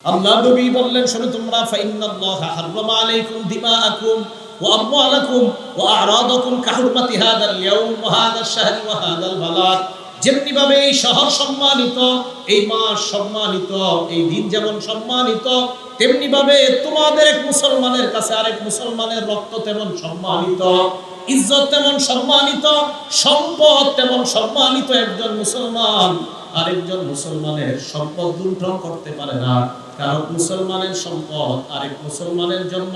আল্লাহ নবী বললেন, শোনো তোমরা, ফাইন্নাল্লাহা হাররামা আলাইকুম দিমাআকুম ওয়া আমওয়ালাকুম ওয়া আরাদাকুম কাহুরমাতি হাদাল ইয়াউম ওয়া হাদাশ শাহরি ওয়া হাদাল বালাদ। যেমনি ভাবে এই শহর সম্মানিত, এই মাস সম্মানিত, এই দিন যেমন সম্মানিত, তেমনি ভাবে তোমাদের এক মুসলমানের কাছে আরেক মুসলমানের রক্ত তেমন সম্মানিত, ইজ্জত তেমন সম্মানিত, সম্পদ তেমন সম্মানিত। একজন মুসলমান আরেকজন মুসলমানের সম্পদ লুণ্ঠন করতে পারে না, কারণ মুসলমানের সম্পদ আরেক মুসলমানের জন্য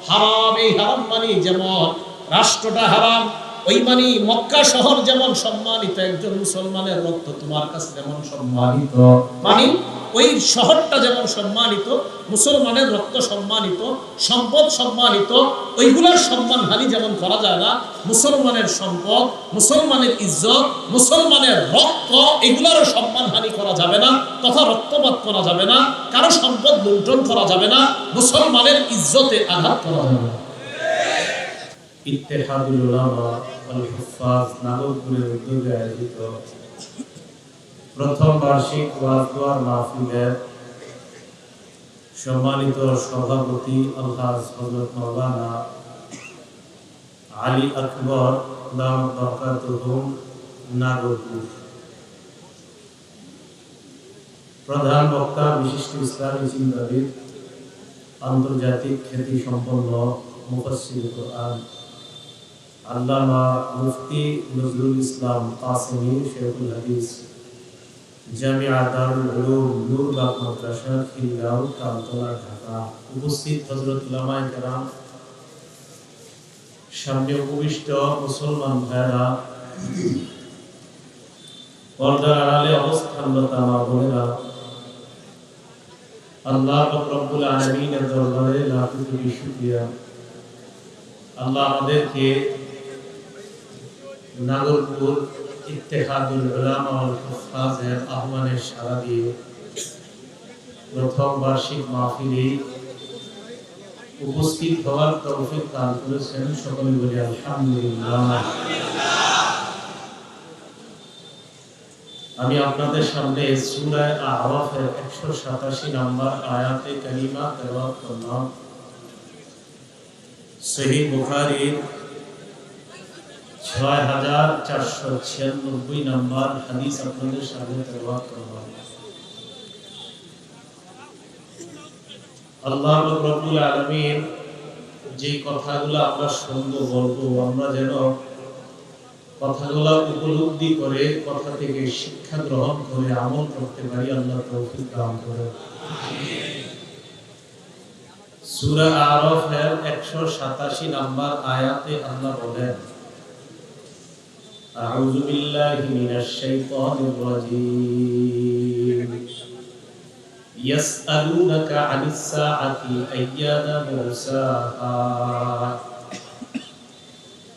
হারাম। এই হারাম মানি যেমন রাষ্ট্রটা হারাম, ওই মানি মক্কা শহর যেমন সম্মানিত, একজন মুসলমানের রক্ত তোমার কাছে যেমন সম্মানিত, মানি ওই শহরটা যেমন সম্মানিত, মুসলমানের রক্ত সম্মানিত, সম্পদ সম্মানিত। ওইগুলোর সম্মানহানি যেমন করা যায় না, মুসলমানের সম্পদ, মুসলমানের ইজ্জত, মুসলমানের রক্ত, এগুলোরও সম্মানহানি করা যাবে না, তথা রক্তপাত করা যাবে না, কারো সম্পদ লুণ্ঠন করা যাবে না, মুসলমানের ইজ্জতে আঘাত করা যাবে না। ইত্তেহাদুল উলামা ওয়াল হুফাজ নাগরপুরের উদ্যোগে আয়োজিত প্রথম বার্ষিক ওয়াজ দোয়ার মাহফিলের সম্মানিত সভাপতি আলহাজ হযরত মাওলানা আলী আকবর দামাত বরকাতুহুম নাগরপুর, প্রধান বক্তা বিশিষ্ট ইসলামী চিন্তাবিদ, আন্তর্জাতিক খ্যাতি সম্পন্ন মুফাসসির কুরআন আল্লামা মুফতি নজরুল ইসলাম কাসেমী শেখুল হাদিস, জামিয়া দারুল উলুম নূরবাগ মাদ্রাসা, খিলগাঁও, তালতলা, ঢাকা। উপস্থিত হযরত উলামায়ে কেরাম, সামনে উপবিষ্ট মুসলমান ভাইরা, পর্দার আড়ালে অবস্থানরত মা বোনেরা, আল্লাহ রব্বুল আলামিনের দরবারে লাখ কোটি শুকরিয়া। আল্লাহ আমাদেরকে নাগরপুর ইত্তেহাদুল উলামা ওয়াল হুফাজের আহ্বানে সাড়া দিয়ে প্রথম বার্ষিক মাহফিলে উপস্থিত হওয়ার তৌফিক দান করেছেন। সকলে বলি আলহামদুলিল্লাহ। আমি আপনাদের সামনে সূরা আরাফের 187 নম্বর আয়াতে কারিমা তেলাওয়াত করলাম। সহিহ বুখারীর 6496 নম্বর হাদিস আপনাদের সামনে তেলাওয়াত করলাম। আল্লাহ রাব্বুল আলামিন যে কথাগুলো আমরা শুনবো বলবো, আমরা যেন কথাগুলো উপলব্ধি করে কথা থেকে শিক্ষা গ্রহণ করে আমল করতে পারি, আল্লাহ তৌফিক দান করুন। সূরা আরাফের 187 নম্বর আয়াতে আল্লাহ বলেন, আউযু বিল্লাহি মিনাশ শাইতানির রাজীম, ইয়াসআলুনাকা আনিস সাআতি আইয়ানা মুরসাহা।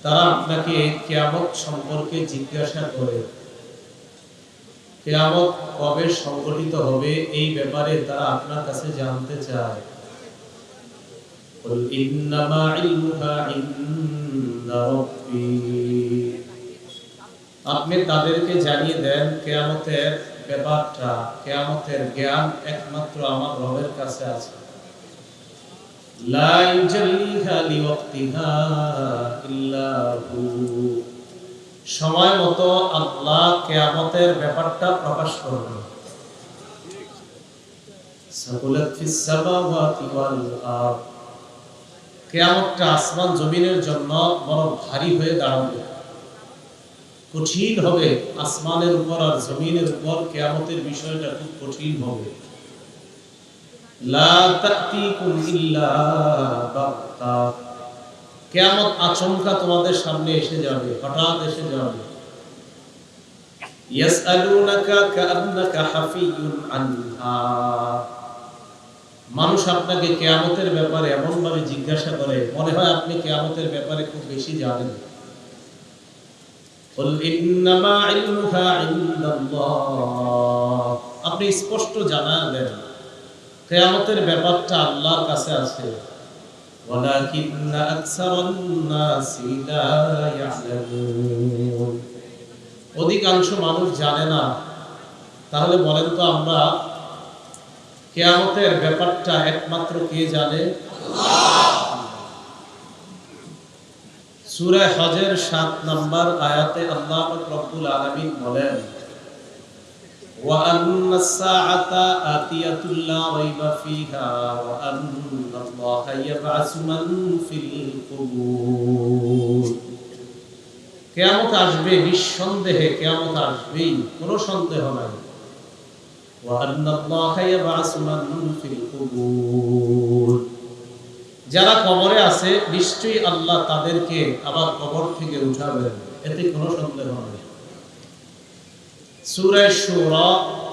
তারা আপনাকে কিয়ামত সম্পর্কে জিজ্ঞাসা করে, কিয়ামত কবে সংঘটিত হবে এই ব্যাপারে তারা আপনার কাছে জানতে চায়। কুল ইন্নামা ইলমুহা ইনদা রাব্বী, আপনি তাদেরকে জানিয়ে দেন কিয়ামতের ব্যাপারটা, কিয়ামতের জ্ঞান একমাত্র আমার রবের কাছে আছে। লা ইউজাল্লিহা লিওয়াক্তিহা ইল্লা হু, সময় মতো আল্লাহ কিয়ামতের ব্যাপারটা প্রকাশ করবেন। সাকুলাত ফিস সামাওয়াতি ওয়াল আরদ, কিয়ামতটা আসমান জমিনের জন্য বড় ভারী হয়ে দাঁড়াবে, কঠিন হবে। আসমানের উপর আর জমিনের উপর কিয়ামতের বিষয়টা খুব কঠিন হবে। লা তাতিকুম ইল্লা বাগতা, কিয়ামত আচমকা তোমাদের সামনে এসে যাবে, হঠাৎ এসে যাবে। ইয়াসআলুনাকা কাআন্নাকা হাফিয়ুন আনহা, মানুষ আপনাকে কিয়ামতের ব্যাপারে এমন ভাবে জিজ্ঞাসা করে মনে হয় আপনি কিয়ামতের ব্যাপারে খুব বেশি জানেন। কুল ইন্নামা ইলমুহা ইনদাল্লাহ, আপনি স্পষ্ট জানান দেন কিয়ামতের ব্যাপারটা আল্লাহর কাছে আছে। ওয়ালাকিন্না আকসারান নাসি লা ইয়ালামুন, অধিকাংশ মানুষ জানে না। তাহলে বলেন তো আমরা কিয়ামতের ব্যাপারটা একমাত্র কে জানে? সূরা হজের ৭ নম্বর আয়াতে আল্লাহ রাব্বুল আলামিন বলেন, ওয়া আন্নাস সাআতা আতিয়াতুল লা রাইবা ফিহা ওয়া আন্নাল্লাহা ইয়াবআসু মান ফিল কুবুর। কিয়ামত আসবে, নিঃসন্দেহে কিয়ামত আসবেই, কোনো সন্দেহ নাই। ওয়া আন্নাল্লাহা ইয়াবআসু মান ফিল কুবুর। যারা কবরে আছে নিশ্চয়ই আল্লাহ তাদেরকে আবার কবর থেকে উঠাবেন, এতে কোনো সন্দেহ নেই। সূরা শুরা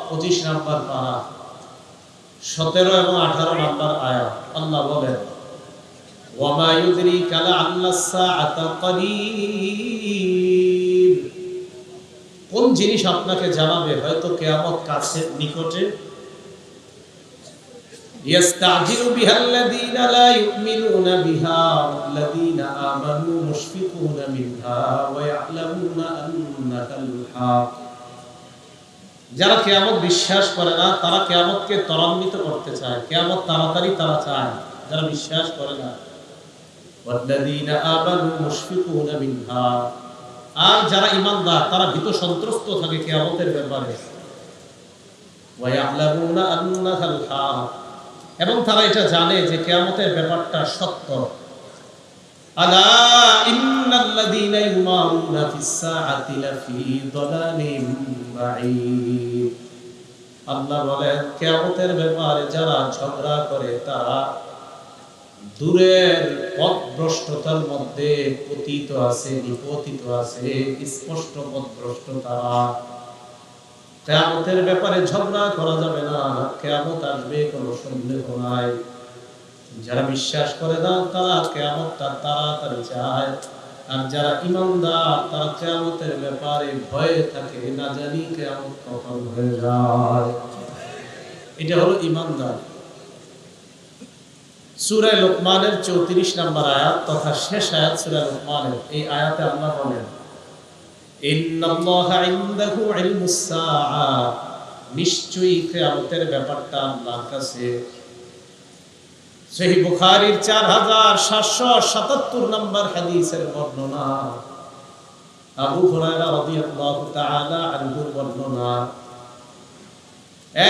25 নম্বর পারা 17 এবং 18 নম্বর আয়াত আল্লাহ বলেন, ওয়া মা ইউদরিকা লাআল্লাস সাআতা করিব। কোন জিনিস আপনাকে জানাবে হয়তো কিয়ামত কাছে, নিকটে। يستعجل بها الذين لا يؤمنون بها والذين آمنوا مشفقون منها ويعلمون أنها الحق। যারা কিয়ামত বিশ্বাস করে না তারা কিয়ামতকে ত্বরান্বিত করতে চায়, কিয়ামত তাড়াতাড়ি তারা চায়। যারা বিশ্বাস করে না, والذين آمنوا مشفقون منها, আর যারা ঈমানদার তারা ভীত সন্ত্রস্ত থাকে কিয়ামতের ব্যাপারে। ويعلمون أنها الحق, এবং তারা এটা জানে যে কিয়ামতের ব্যাপারটা সত্য। আলা ইন্নাল্লাযীনা ইউমারুনা ফিস সাআতি লাফি দালালিম বাঈদ। আল্লাহ বলেন কিয়ামতের ব্যাপারে যারা ঝগড়া করে তারা দূরের পথভ্রষ্টতার মধ্যে পতিত আছে, নিপতিত আছে, স্পষ্ট পথভ্রষ্ট তারা। কিয়ামতের ব্যাপারে ঝগড়া করা যাবে না, কিয়ামত আসবে কোনো সন্দেহ নাই। যারা বিশ্বাস করে না তারা কিয়ামতটা তাড়াতাড়ি চায়, আর যারা ঈমানদার তারা কিয়ামতের ব্যাপারে ভয়ে থাকে, না জানি কিয়ামত কখন হয়ে যায়। এটা হলো ঈমানদার। সূরা লোকমানের 34 নম্বর আয়াত তথা শেষ আয়াত সূরা লোকমানের, এই আয়াতে আল্লাহ বলেন, ইন্নাল্লাহা ইনদাহু ইলমুস সাআ, নিশ্চয়ই কিয়ামতের ব্যাপারটা আল্লাহর কাছে। সহিহ বুখারীর 4777 নম্বর হাদিসের বর্ণনা, আবু হুরায়রা রাদিয়াল্লাহু তাআলা আনহুর বর্ণনা।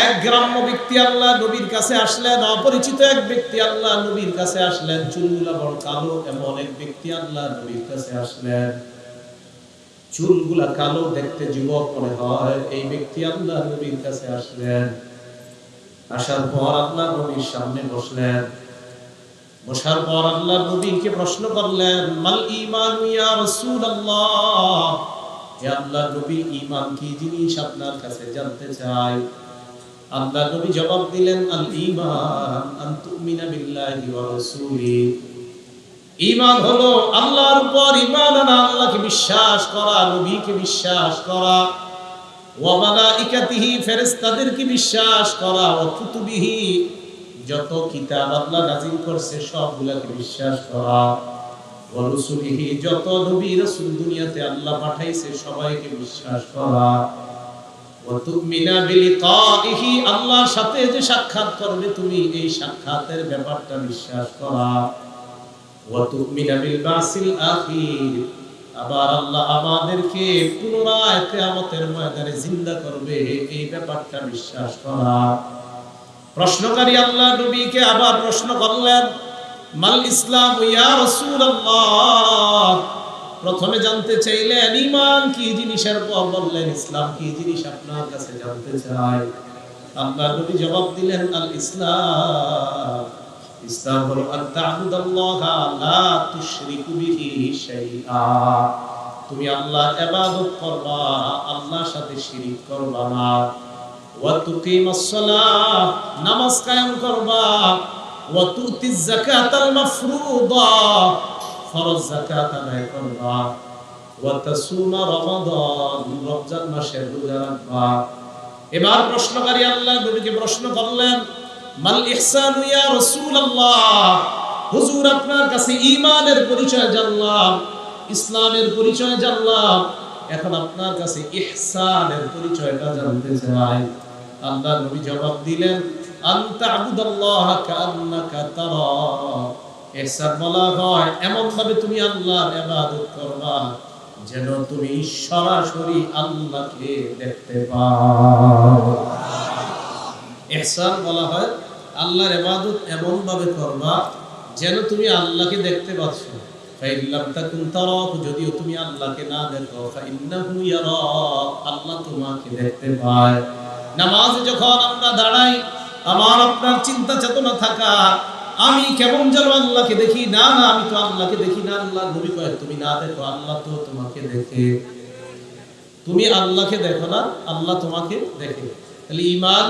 এক গ্রাম্য ব্যক্তি আল্লাহ নবীর কাছে আসলেন, অপরিচিত এক ব্যক্তি আল্লাহ নবীর কাছে আসলেন, চুলগুলা বড় কালো। এমন এক ব্যক্তি আল্লাহ নবীর কাছে আসলেন, চুলগুলা কালো, দেখতে যুবক মনে হয়। এই ব্যক্তি আল্লাহ নবীর কাছে আসলেন, আসার পর আল্লাহ নবীর সামনে বসলেন। বসার পর আল্লাহ নবীকে প্রশ্ন করলেন, মাল ঈমান ইয়া রাসূলুল্লাহ, হে আল্লাহ নবী, ঈমান কি জিনিস আপনার কাছে জানতে চাই। আল্লাহ নবী জবাব দিলেন, আল ঈমান আন তুমিনা বিল্লাহি ওয়া রাসূলিহি, ঈমান হলো আল্লাহর উপর ঈমান আনা, আল্লাহকে বিশ্বাস করা, নবীকে বিশ্বাস করা, ওয়া মালাইকাতিহি, ফেরেশতাদেরকে বিশ্বাস করা, ওয়া কুতুবিহি, যত কিতাব আল্লাহ নাযিল করছে সবগুলোকে বিশ্বাস করা, ওয়া রুসুলিহি, যত নবী রাসূল দুনিয়াতে আল্লাহ পাঠাইছে সবাইকে বিশ্বাস করা, ওয়া তুমিনা বিলিকাইহি, আল্লাহর সাথে যে সাক্ষাৎ করবে তুমি, এই সাক্ষাতের ব্যাপারটা বিশ্বাস করা, ওয়া তুমিনা বিল বাসিল আখির, আবার আল্লাহ আমাদেরকে পুনরায় কিয়ামতের ময়দানে জিন্দা করবে, এই ব্যাপারটা বিশ্বাস করা। প্রশ্নকারী আল্লাহ নবীকে আবার প্রশ্ন করলেন, মাল ইসলাম ইয়া রাসূলুল্লাহ, প্রথমে জানতে চাইলেন ঈমান কি জিনিসের পর বললেন ইসলাম কি জিনিস আপনার কাছে জানতে চাই। আল্লাহ নবী জবাব দিলেন, আল ইসলাম, ইসলাম হলো আন তা'বুদাল্লাহা লা তুশরিকু বিহি শাইআ, তুমি আল্লাহর ইবাদত করবা, আল্লাহর সাথে শিরিক করবা না। ওয়া তুকিমাস সালাহ, নামাজ কায়েম করবা। ওয়া তুতিজ যাকাতাল মাফরুদা, ফরজ যাকাত আদায় করবা। ওয়া তাসুমা রমাদান, রমজান মাসে রোজা রাখবা। এবার প্রশ্নকারী আল্লাহ নবীকে প্রশ্ন করলেন, মাল ইহসান ইয়া রাসূলুল্লাহ, হুজুর আপনার কাছে ঈমানের পরিচয় জানলাম, ইসলামের পরিচয় জানলাম, এখন আপনার কাছে ইহসানের পরিচয়টা জানতে চাই। আল্লাহ নবী জবাব দিলেন, আনতা আবুদাল্লাহ কাআন্নাকা তারা। ইহসান বলা হয় এমন ভাবে তুমি আল্লাহর ইবাদত করবা যেন তুমি সরাসরি আল্লাহকে দেখতে পাও। ইহসান বলা হয় আল্লাহর ইবাদত এমন ভাবে করবা যেন তুমি আল্লাহকে দেখতে পাচ্ছ। ফাইল্লাম তাকুন তারাহু, যদিও তুমি আল্লাহকে না দেখো, ফাইন্নাহু ইয়ারাক, আল্লাহ তোমাকে দেখতে পায়। নামাজে যখন আমরা দাঁড়াই, আমার আপনার চিন্তা চেতনা থাকা আমি কেমন যেন আল্লাহকে দেখি, না না আমি তো আল্লাহকে দেখি না। আল্লাহ নবী কয় তুমি না দেখো, আল্লাহ তো তোমাকে দেখে। তুমি আল্লাহকে দেখো না, আল্লাহ তোমাকে দেখে। তাহলে ঈমান,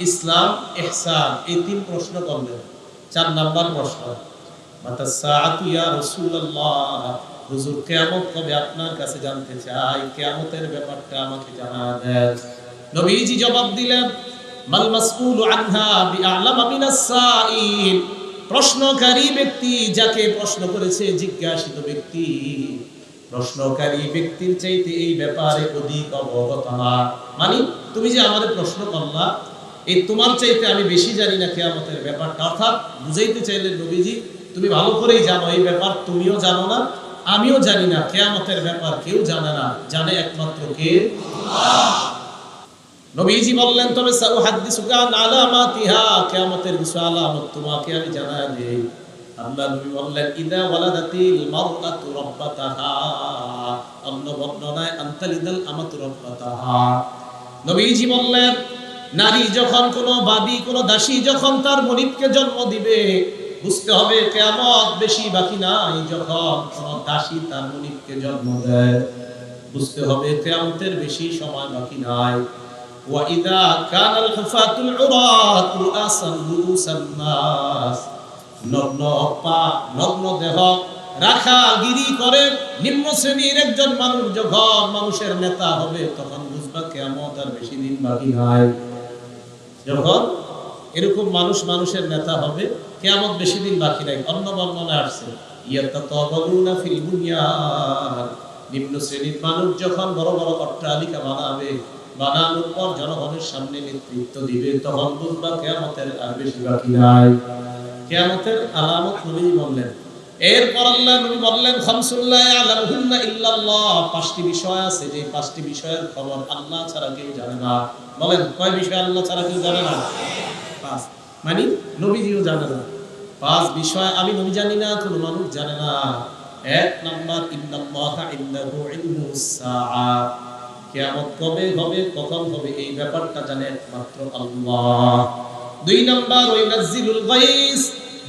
ইসলাম, ইহসান, এই তিন প্রশ্ন করলেন। 4 নাম্বার প্রশ্ন, মাতা সাআতু ইয়া রাসূলুল্লাহ, হুজুর কিয়ামত কবে আপনার কাছে জানতে চাই, কিয়ামতের ব্যাপারটা আমাকে জানা দেন। নবীজি জবাব দিলেন, মাল মাসউলু আনহা বিআলামা মিনাস সাইল, প্রশ্নকারী ব্যক্তি, যাকে প্রশ্ন করেছে জিজ্ঞাসিত ব্যক্তি, প্রশ্নকারী ব্যক্তির চাইতে এই ব্যাপারে অধিক অবগত না। মানে তুমি যে আমাদের প্রশ্ন করলা, এই তোমার চাইতে আমি বেশি জানি না কিয়ামতের ব্যাপারটা। অর্থাৎ বুঝাইতে চাইলেন নবীজি তুমি ভালো করেই জানো এই ব্যাপার, তুমিও জানো না আমিও জানি না, কিয়ামতের ব্যাপার কেউ জানে না, জানে একমাত্র কে? আল্লাহ। নবীজি বললেন তবে সাউহাদ্দিসুকা আন আলামাতিহা, কিয়ামতের কিছু আলামত তোমাকে আমি জানাই দেই। আল্লাহ নবী বললেন ইদা ওয়ালাদাতিল মারআতু রাব্বাতাহা, অন্য বর্ণনায় আনতালিদাল আমাতু রাব্বাতাহা। নবীজি বললেন নারী যখন কোনো বাদী, কোনো দাসী যখন তার মনিবকে জন্ম দিবে, বুঝতে হবে কিয়ামত বেশি বাকি নাই। যখন কোনো দাসী তার মনিবকে জন্ম দেয়, বুঝতে হবে কিয়ামতের বেশি সময় বাকি নাই। ওয়া ইদা কানাল হুফাতুল উরাতু আসান রুসান নাস, নগ্ন পা, নগ্ন দেহ রাখা গিরি করে নিম্ন শ্রেণীর একজন মানুষ যখন মানুষের নেতা হবে, তখন বুঝবা কিয়ামত আর বেশি দিন বাকি নাই। যখন এরকম মানুষ মানুষের নেতা হবে, কিয়ামত বেশি দিন বাকি নাই। অন্য বর্ণনায় আসছে ইয়াতাতাবালুনা ফিল বুনিয়ান, নিম্ন শ্রেণীর মানুষ যখন বড় বড় অট্টালিকা বানাবে, বানানোর পর জনগণের সামনে নেতৃত্ব দিবে, তখন বুঝবা কিয়ামতের আর বেশি বাকি নাই। কিয়ামতের আলামত নবী বললেন। এরপর আল্লাহ নবী বললেন খামসুল্লাহ ইয়ালামুহুন্না ইল্লাল্লাহ, 5টি বিষয় আছে যে 5টি বিষয়ের খবর আল্লাহ ছাড়া কেউ জানে না। বলেন কয় বিষয় আল্লাহ ছাড়া কেউ জানে না? 5। মানে নবীজিও জানে না। 5 বিষয় আমি নবী জানি না, কোনো মানুষ জানে না। 1 নাম্বার ইন্নাল্লাহা ইনদাহু ইলমুস সাআ, কিয়ামত কবে হবে, কখন হবে, এই ব্যাপারটা জানে একমাত্র আল্লাহ। 2 নাম্বার ওয়াইনাজ্জিলুল গায়স,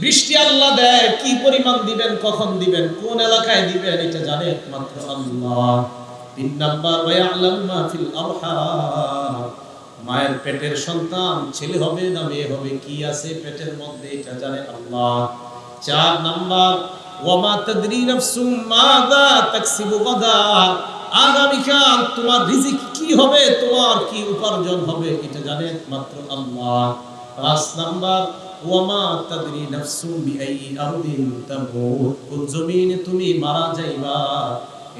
বৃষ্টি আল্লাহ দেয়, কি পরিমাণ দিবেন, কখন দিবেন, কোন এলাকায় দিবেন, এটা জানে একমাত্র আল্লাহ। 3 নাম্বার ওয়ায়ালামু মা ফিল আরহাম, মায়ের পেটের সন্তান ছেলে হবে না মেয়ে হবে, কি আছে পেটের মধ্যে, এটা জানে আল্লাহ। 4 নাম্বার ওয়ামা তাদরি নাফসুম মাযা তাকসিবু গাদা, আগামীকাল তোমার রিজিক কি হবে, তোমার কি উপার্জন হবে, এটা জানে একমাত্র আল্লাহ। 5 নাম্বার ওয়ামা তাদরি নাফসুম বিআইয়ি আরদিন তামুত, কোন জমিনে তুমি মারা যাইবা,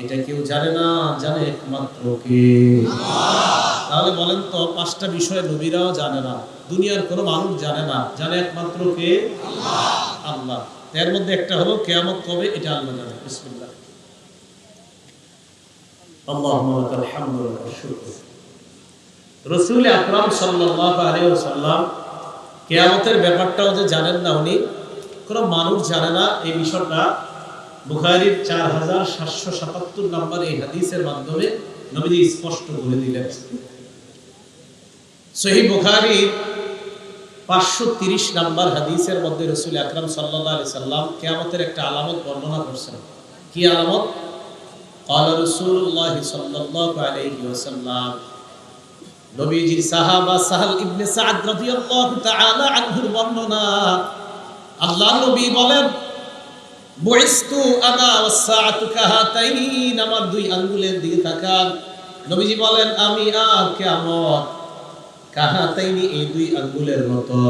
এটা কেউ জানে না, জানে একমাত্র কে? আল্লাহ। তাহলে বলেন তো 5টা বিষয় নবীরাও জানে না, দুনিয়ার কোনো মানুষ জানে না, জানে একমাত্র কে? আল্লাহ। আল্লাহ। এর মধ্যে একটা হলো কিয়ামত কবে, এটা আল্লাহ জানে। বিসমিল্লাহ। আল্লাহুম্মা লাকাল হামদু ওয়া লাকাশ শুকর। রাসূল আকরাম সাল্লাল্লাহু আলাইহি ওয়াসাল্লাম কিয়ামতের ব্যাপারটাও যে জানেন না উনি, কোনো মানুষ জানে না, এই বিষয়টা বুখারীর 4777 নম্বর এই হাদিসের মাধ্যমে নবীজি স্পষ্ট বলে দিলেন। সহিহ বুখারীর 530 নম্বর হাদিসের মধ্যে রাসূল আকরাম সাল্লাল্লাহু আলাইহি সাল্লাম কিয়ামতের একটা আলামত বর্ণনা করেছেন। কি আলামত? ক্বালা রাসূলুল্লাহ সাল্লাল্লাহু আলাইহি ওয়াসাল্লাম, নবীজির সাহাবা সাহল ইবনে সাদ রাদিয়াল্লাহু তাআলা আনহুর বর্ণনা, আল্লাহ নবী বলেন বুইস্তু আনা ওয়াস সাআতু কাহাতাইন, আমার 2 আঙ্গুলের দিকে তাকান। নবীজি বলেন আমি আর কিয়ামত কাহাতাইনি, এই 2 আঙ্গুলের মতো।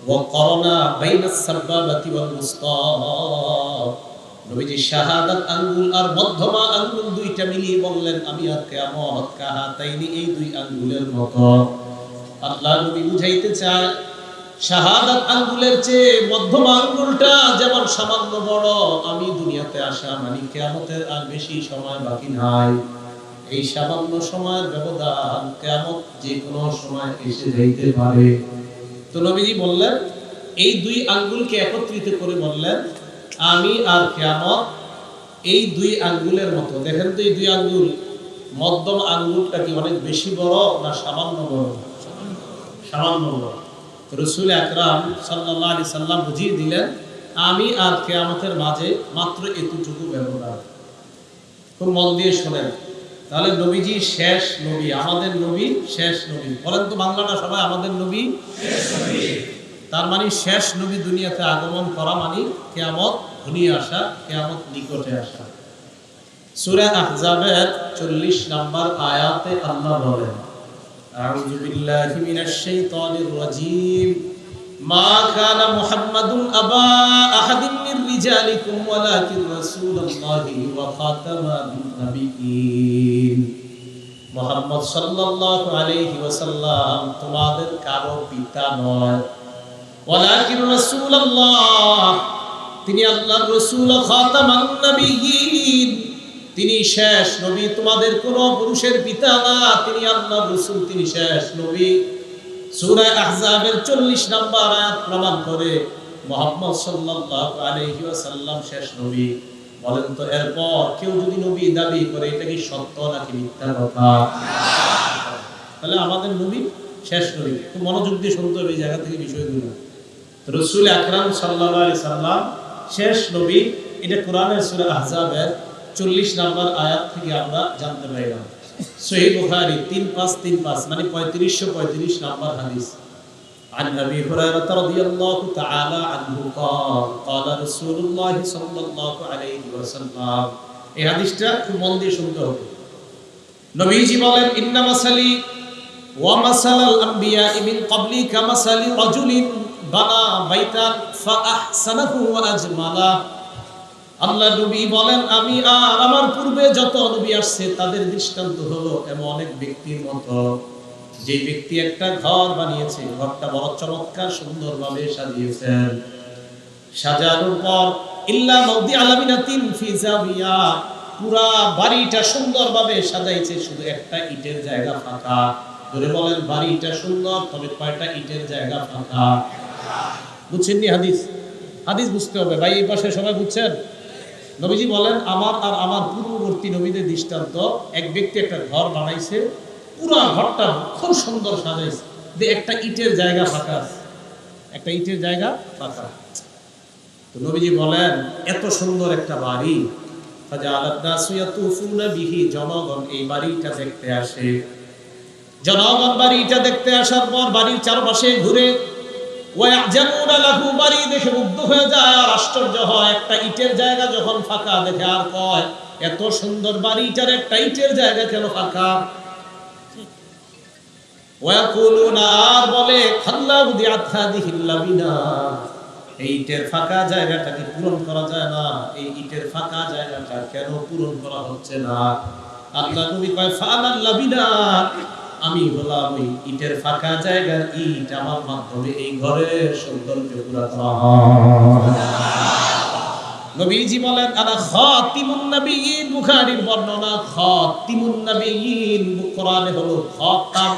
ওয়া করনা বাইনাস সাবাবাতি ওয়াল মুস্তা, নবীজি শাহাদাত আঙ্গুল আর মধ্যমা আঙ্গুল 2টা মিলিয়ে বললেন আমি আর কিয়ামত কাহাতাইনি, এই 2 আঙ্গুলের মতো। আল্লাহ নবী বুঝাইতে চায় শাহাদাত আঙ্গুলের চেয়ে মধ্যম আঙ্গুলটা যেমন সামান্য বড়, আমি দুনিয়াতে আসা মানে কিয়ামতের আর বেশি সময় বাকি নাই। এই সামান্য সময়ের ব্যবধান, কিয়ামত যে কোনো সময় এসে যাইতে পারে। তো নবীজি বললেন, এই দুই আঙ্গুলকে একত্রিত করে বললেন, আমি আর কিয়ামত এই দুই আঙ্গুলের মতো। দেখেন তো এই দুই আঙ্গুল, মধ্যম আঙ্গুলটা কি অনেক বেশি বড় না সামান্য বড়? সামান্য বড়। রাসূল আকরাম সাল্লাল্লাহু আলাইহি সাল্লাম বুঝিয়ে দিলেন, আমি আর কিয়ামতের মাঝে মাত্র এতটুকু ব্যবধান। খুব মন দিয়ে শোনেন। তাহলে নবীজি শেষ নবী, আমাদের নবী শেষ নবী। বলেন তো বাংলাটা সবাই, আমাদের নবী শেষ নবী। তার মানে শেষ নবী দুনিয়াতে আগমন করা মানে কিয়ামত ঘনিয়ে আসা, কিয়ামত নিকটে আসা। সূরা আহজাবের 40 নম্বর আয়াতে আল্লাহ বলেন, আউযু বিল্লাহি মিনাশ শাইতানির রাজীম, মা কানা মুহাম্মাদুন আবা আহাদিন মির রিজালিকুম ওয়ালাকিন রাসূলুল্লাহি ওয়া খাতামান নাবিয়্যিন। মুহাম্মদ সাল্লাল্লাহু আলাইহি ওয়াসাল্লাম তোমাদের কারো পিতা নয়, ওয়ালাকিন রাসূলুল্লাহ, তিনি আল্লাহর রাসূল, খাতামান নাবিয়্যিন, তিনি শেষ নবী, তোমাদের কোন পুরুষের পিতা না, তিনি আল্লাহর রাসূল, তিনি শেষ নবী। সূরা আহজাবের 40 নম্বর আয়াত প্রমাণ করে মুহাম্মদ সাল্লাল্লাহু আলাইহি ওয়াসাল্লাম শেষ নবী। বলেন তো এরপর কেউ যদি নবী দাবি করে, এটা কি সত্য নাকি মিথ্যা কথা? তাহলে আমাদের নবী শেষ নবী। খুব মনোযোগ দিয়ে শুনতে হবে এই জায়গা থেকে বিষয়গুলো। রাসূল আকরাম সাল্লাল্লাহু আলাইহি সাল্লাম শেষ নবী, এটা কোরআনের সূরা আহজাবের 40 নম্বর আয়াত থেকে আমরা জানতে পাইলাম। সহিহ বুখারী 3535 মানে 3535 নম্বর হাদিস। عن أبي هريرة رضي الله تعالى عنه قال قال رسول الله صلى الله عليه وسلم। এই হাদিসটা খুব মন দিয়ে শুনতে হবে। নবীজি বলেন, ইন্না মাসালি ওয়া মাসালাল আম্বিয়া মিন ক্বাবলি কামাসালি রাজুলিন বানা বাইতান ফাআহসানাহু ওয়া আজমালা। আল্লাহ নবী বলেন, আমি আর আমার পূর্বে যত নবী আসছে তাদের দৃষ্টান্ত হলো এমন এক ব্যক্তির মতো, যে ব্যক্তি একটা ঘর বানিয়েছে, ঘরটা বড় চমৎকার সুন্দরভাবে সাজিয়েছেন। সাজানোর পর ইল্লা মাউদি আলামিনাতিন ফি জাবিয়া, পুরা বাড়িটা সুন্দরভাবে সাজাইছে, শুধু একটা ইটের জায়গা ফাঁকা। ধরে বলেন, বাড়িটা সুন্দর, তবে কয়টা ইটের জায়গা ফাঁকা? বুঝছেন নি হাদিস? হাদিস বুঝতে হবে ভাই, এই পাশে সবাই বুঝছেন? নবীজি বলেন, আমার আর আমার পূর্ববর্তী নবীদের দৃষ্টান্ত, এক ব্যক্তি একটা ঘর বানাইছে, পুরো ঘরটা খুব সুন্দর সাজাইছে, যে একটা ইটের জায়গা ফাঁকা, একটা ইটের জায়গা ফাঁকা। তো নবীজি বলেন, এত সুন্দর একটা বাড়ি, জনগণ এই বাড়িটা দেখতে আসে। জনগণ বাড়িটা দেখতে আসার পর বাড়ির চারপাশে ঘুরে বাড়ি দেখে মুগ্ধ হয়ে যায় আর আশ্চর্য হয়। একটা ইটের জায়গা যখন ফাঁকা দেখে আর কয়, এত সুন্দর বাড়িটার একটা ইটের জায়গা কেন ফাঁকা? আর বলে, এই ইটের ফাঁকা জায়গাটাকে পূরণ করা যায় না, এই ইটের ফাঁকা জায়গাটা কেন পূরণ করা হচ্ছে না? আল্লাহ নবী কয়, ফানাল লাবিনা, আমি হলাম ওই ইটের ফাঁকা জায়গার ইট, আমার মাধ্যমে এই ঘরের সৌন্দর্য পুরা করা হয়। নবীজি বলেন, আনা খাতিমুন নবিয়্যিন, বুখারীর বর্ণনা, খাতিমুন নবিয়্যিন, কোরআনে হলো খাতাম,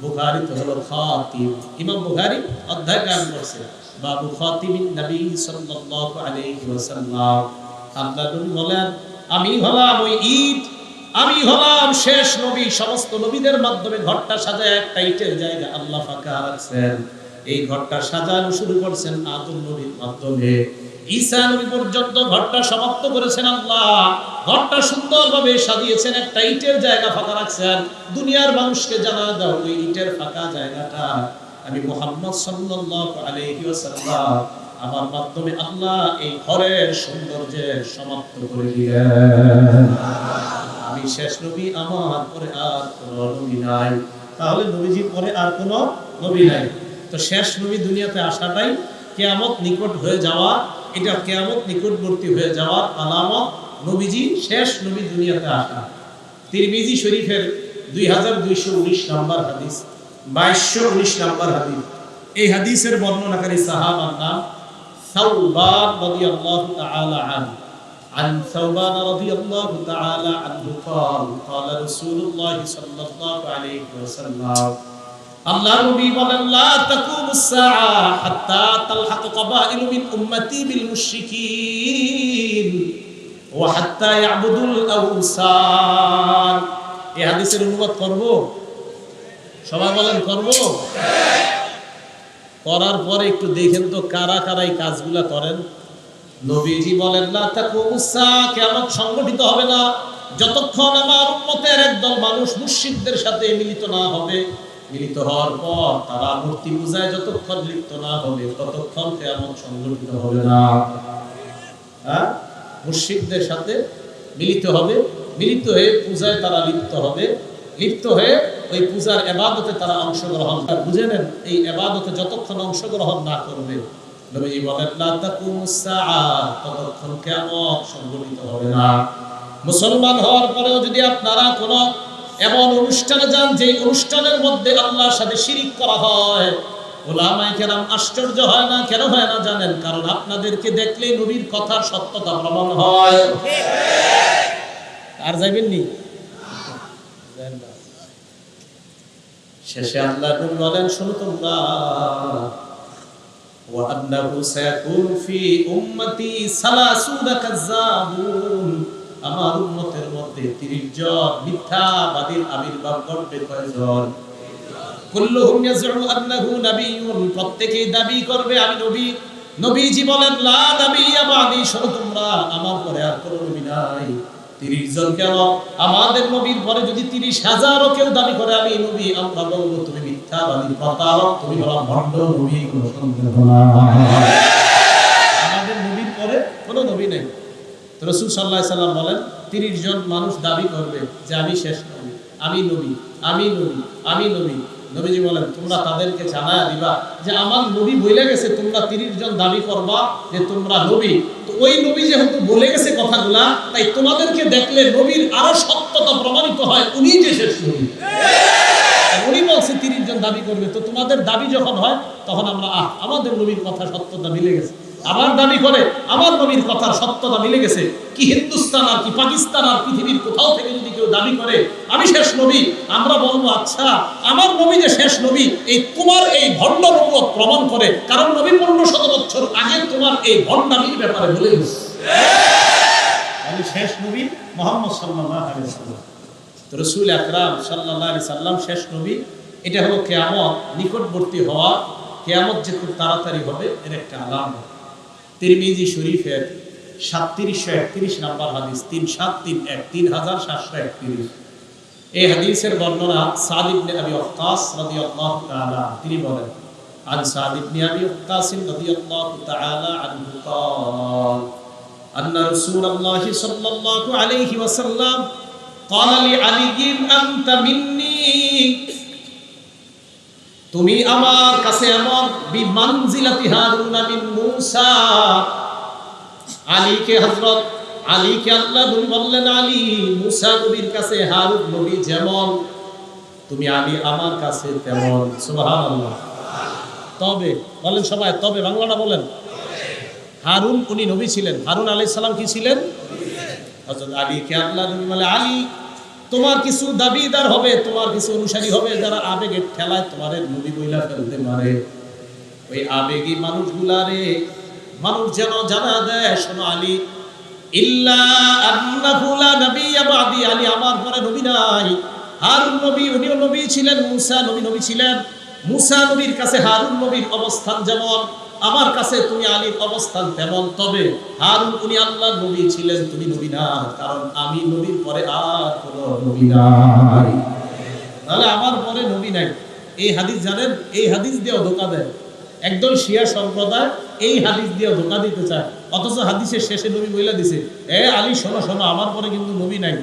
বুখারীতে হলো খাতিম। ইমাম বুখারী অধ্যায় কায়েম করেছে, বাবু খাতিমিন নবী সাল্লাল্লাহু আলাইহি ওয়াসাল্লাম। আল্লাহ নবী বলেন, আমি হলাম ওই ইট, আমি হলাম শেষ নবী। সমস্ত নবীদের মাধ্যমে ঘরটা সাজায় একটা ইটের জায়গা আল্লাহ ফাঁকা রাখছেন। এই ঘরটা সাজানো শুরু করছেন আদম নবীর মাধ্যমে, ঈসা নবী পর্যন্ত ঘরটা সমাপ্ত করেছেন আল্লাহ। ঘরটা সুন্দরভাবে সাজিয়েছেন, একটা ইটের জায়গা ফাঁকা রাখছেন। দুনিয়ার মানুষকে জানা দাও, ওই ইটের ফাঁকা জায়গাটা আমি মুহাম্মদ সাল্লাল্লাহু আলাইহি ওয়াসাল্লাম, আমার মাধ্যমে আল্লাহ এই ঘরের সৌন্দর্যের সমাপ্ত করে দিলেন। আমি শেষ নবী, আমার পরে আর কোনো নবী নাই। তাহলে নবীজির পরে আর কোনো নবী নাই। তো শেষ নবী দুনিয়াতে আসাটাই কিয়ামত নিকট হয়ে যাওয়া, এটা কিয়ামত নিকটবর্তী হয়ে যাওয়ার আলামত। নবীজি শেষ নবী দুনিয়াতে আসা। তিরমিজি শরীফের 2219 নম্বর হাদিস, 2219 নম্বর হাদিস। এই হাদিসের বর্ণনাকারী সাহাবার নাম সাওবান রাদিয়াল্লাহু তাআলা আনহু। عن ثوبان رضي الله تعالى عنه قال قال رسول الله صلى الله عليه وسلم الله نبي বলেন لا تقوم الساعة حتى تلحق قبائل من أمتي بالمشركين وحتى يعبدوا الأوثان। এই হাদিসের অনুবাদ করব, সবাই বলেন করব। করার পরে একটু দেখেন তো কারা কারা এই কাজগুলা করেন। নবীজি বলেন লা তাকুমুস সাআ, কিয়ামত সংগঠিত হবে না যতক্ষণ আমার উম্মতের একদল মানুষ মুশরিকদের সাথে মিলিত না হবে। মিলিত হওয়ার পর তারা মূর্তি পূজায় যতক্ষণ লিপ্ত না হবে ততক্ষণ কিয়ামত সংগঠিত হবে না। হ্যাঁ, মুশরিকদের সাথে মিলিত হবে, মিলিত হয়ে পূজায় তারা লিপ্ত হবে, লিপ্ত হয়ে ওই পূজার ইবাদতে তারা অংশগ্রহণ করবে। বুঝে নেন, এই ইবাদতে যতক্ষণ অংশগ্রহণ না করবে, নবীজি বলেন লা তাকুমুস সাআ, ততক্ষণ কিয়ামত সংগঠিত হবে না। মুসলমান হওয়ার পরেও যদি আপনারা কোনো এমন অনুষ্ঠানে যান যে অনুষ্ঠানের মধ্যে আল্লাহর সাথে শিরিক করা হয়, উলামায়ে কেরাম আশ্চর্য হয় না, কেন হয় না জানেন? কারণ আপনাদেরকে দেখলেই নবীর কথার সত্যতা প্রমাণ হয়। আর যাইবেন নি? শেষে আল্লাহ নবী বলেন শোনো তোমরা, وأنه سيكون في أمتي 30 كذابون, আমার উম্মতের মধ্যে 30 জন মিথ্যাবাদীর আবির্ভাব ঘটবে। কয়জন? কুল্লুহুম ইয়াজউ আন্নাহু নাবিয়্যুন, প্রত্যেকই দাবি করবে আমি নবী। নবীজি বলেন লা নাবিয়্যা বাদি, শোনো তোমরা আমার পরে আর কোনো নবী নাই। 30 জন কেন? আমাদের নবীর পরে যদি 30,000ও কেউ দাবি করে আমি নবী, আমরা বলবো তুমি মিথ্যাবাদী, প্রতারক, তুমি হলো ভণ্ড নবী, কোনো সন্দেহ নাই। আমাদের নবীর পরে কোনো নবী নেই। তো রাসূল সাল্লাল্লাহু আলাইহি সাল্লাম বলেন 30 জন মানুষ দাবি করবে যে আমি শেষ নবী, আমি নবী, আমি নবী, আমি নবী। নবীজি বলেন তোমরা তাদেরকে জানায়া দিবা যে আমার নবী বলে গেছে, তোমরা 30 জন দাবি করবা যে তোমরা নবী। তো ওই নবী যেহেতু বলে গেছে কথাগুলা, তাই তোমাদেরকে দেখলে নবীর আরো সত্যতা প্রমাণিত হয়, উনি যে শেষ নবী। উনি বলছে 30 জন দাবি করবে, তো তোমাদের দাবি যখন হয় তখন আমরা আমাদের নবীর কথা সত্যতা মিলে গেছে। আবার দাবি করে আমার নবীর কথার সত্যতা মিলে গেছে। কি হিন্দুস্তান আর কি পাকিস্তান আর পৃথিবীর কোথাও থেকে যদি কেউ দাবি করে আমি শেষ নবী, আমরা বলবো আচ্ছা আমার নবী যে শেষ নবী, এই তোমার এই ভণ্ড নবুয়ত প্রমাণ করে, কারণ নবী 1500 বছর আগে তোমার এই ভণ্ডামির ব্যাপারে বলে গেছে। আমি শেষ নবী মুহাম্মদ সাল্লাল্লাহু আলাইহি ওয়াসাল্লাম। তো রাসূল আকরাম সাল্লাল্লাহু আলাইহি সাল্লাম শেষ নবী। এটা হলো কিয়ামত নিকটবর্তী হওয়া, কিয়ামত যে খুব তাড়াতাড়ি হবে এর একটা আলামত। তিরমিজি শরীফের 3731 নাম্বার হাদিস, 3731 এই হাদিসের বর্ণনা সাদ ইবনে আবি ওয়াক্কাস রাদিয়াল্লাহু তাআলা তিনি বলেন আন সাদ ইবনে আবি ওয়াক্কাস রাদিয়াল্লাহু তাআলা আনহু قال أن رسول الله صلى الله عليه وسلم قال لعلي أنت مني, তুমি আমার কাছে এমন বিমানজিলাতি হারুন মিন মূসা। আলীকে হযরত আলীকে আল্লাহ নবী বললেন আলী মূসা নবীর কাছে হারুন নবী যেমন, তুমি আলী আমার কাছে তেমন। সুবহানাল্লাহ। তবে বলেন সবাই, তবে বাংলাটা বলেন। হারুন উনি নবী ছিলেন, হারুন আলাইহিস সালাম কি ছিলেন? হযরত আলীকে আল্লাহ নবী বলে আলী তোমার কিছু দাবিদার হবে, তোমার কিছু অনুসারী হবে যারা আবেগের ঠেলায় তোমার নবী বইলা ফেলতে পারে। ওই আবেগী মানুষগুলারে মানুষ যেন জানা দেয়, শোনো আলী ইল্লা আন্নাহু লা নাবিয়্যা বাদি, আলী আমার পরে নবী নাই। হারুন নবী উনিও নবী ছিলেন, মূসা নবী ছিলেন। মূসা নবীর কাছে হারুন নবীর অবস্থান যেমন, আমার কাছে তুমি আলীর অবস্থান তেমন। তবে হারুন উনি আল্লাহর নবী ছিলেন, তুমি নবী না, কারণ আমি নবীর পরে আর কোনো নবী নাই। তাহলে আমার পরে নবী নাই। এই হাদিস জানেন, এই হাদিস দিয়েও ধোঁকা দেয় একদল শিয়া সম্প্রদায়, এই হাদিস দিয়েও ধোঁকা দিতে চায়। অথচ হাদিসের শেষে নবী বইলা দিছে আলী শোনো শোনো আমার পরে কিন্তু নবী নাই।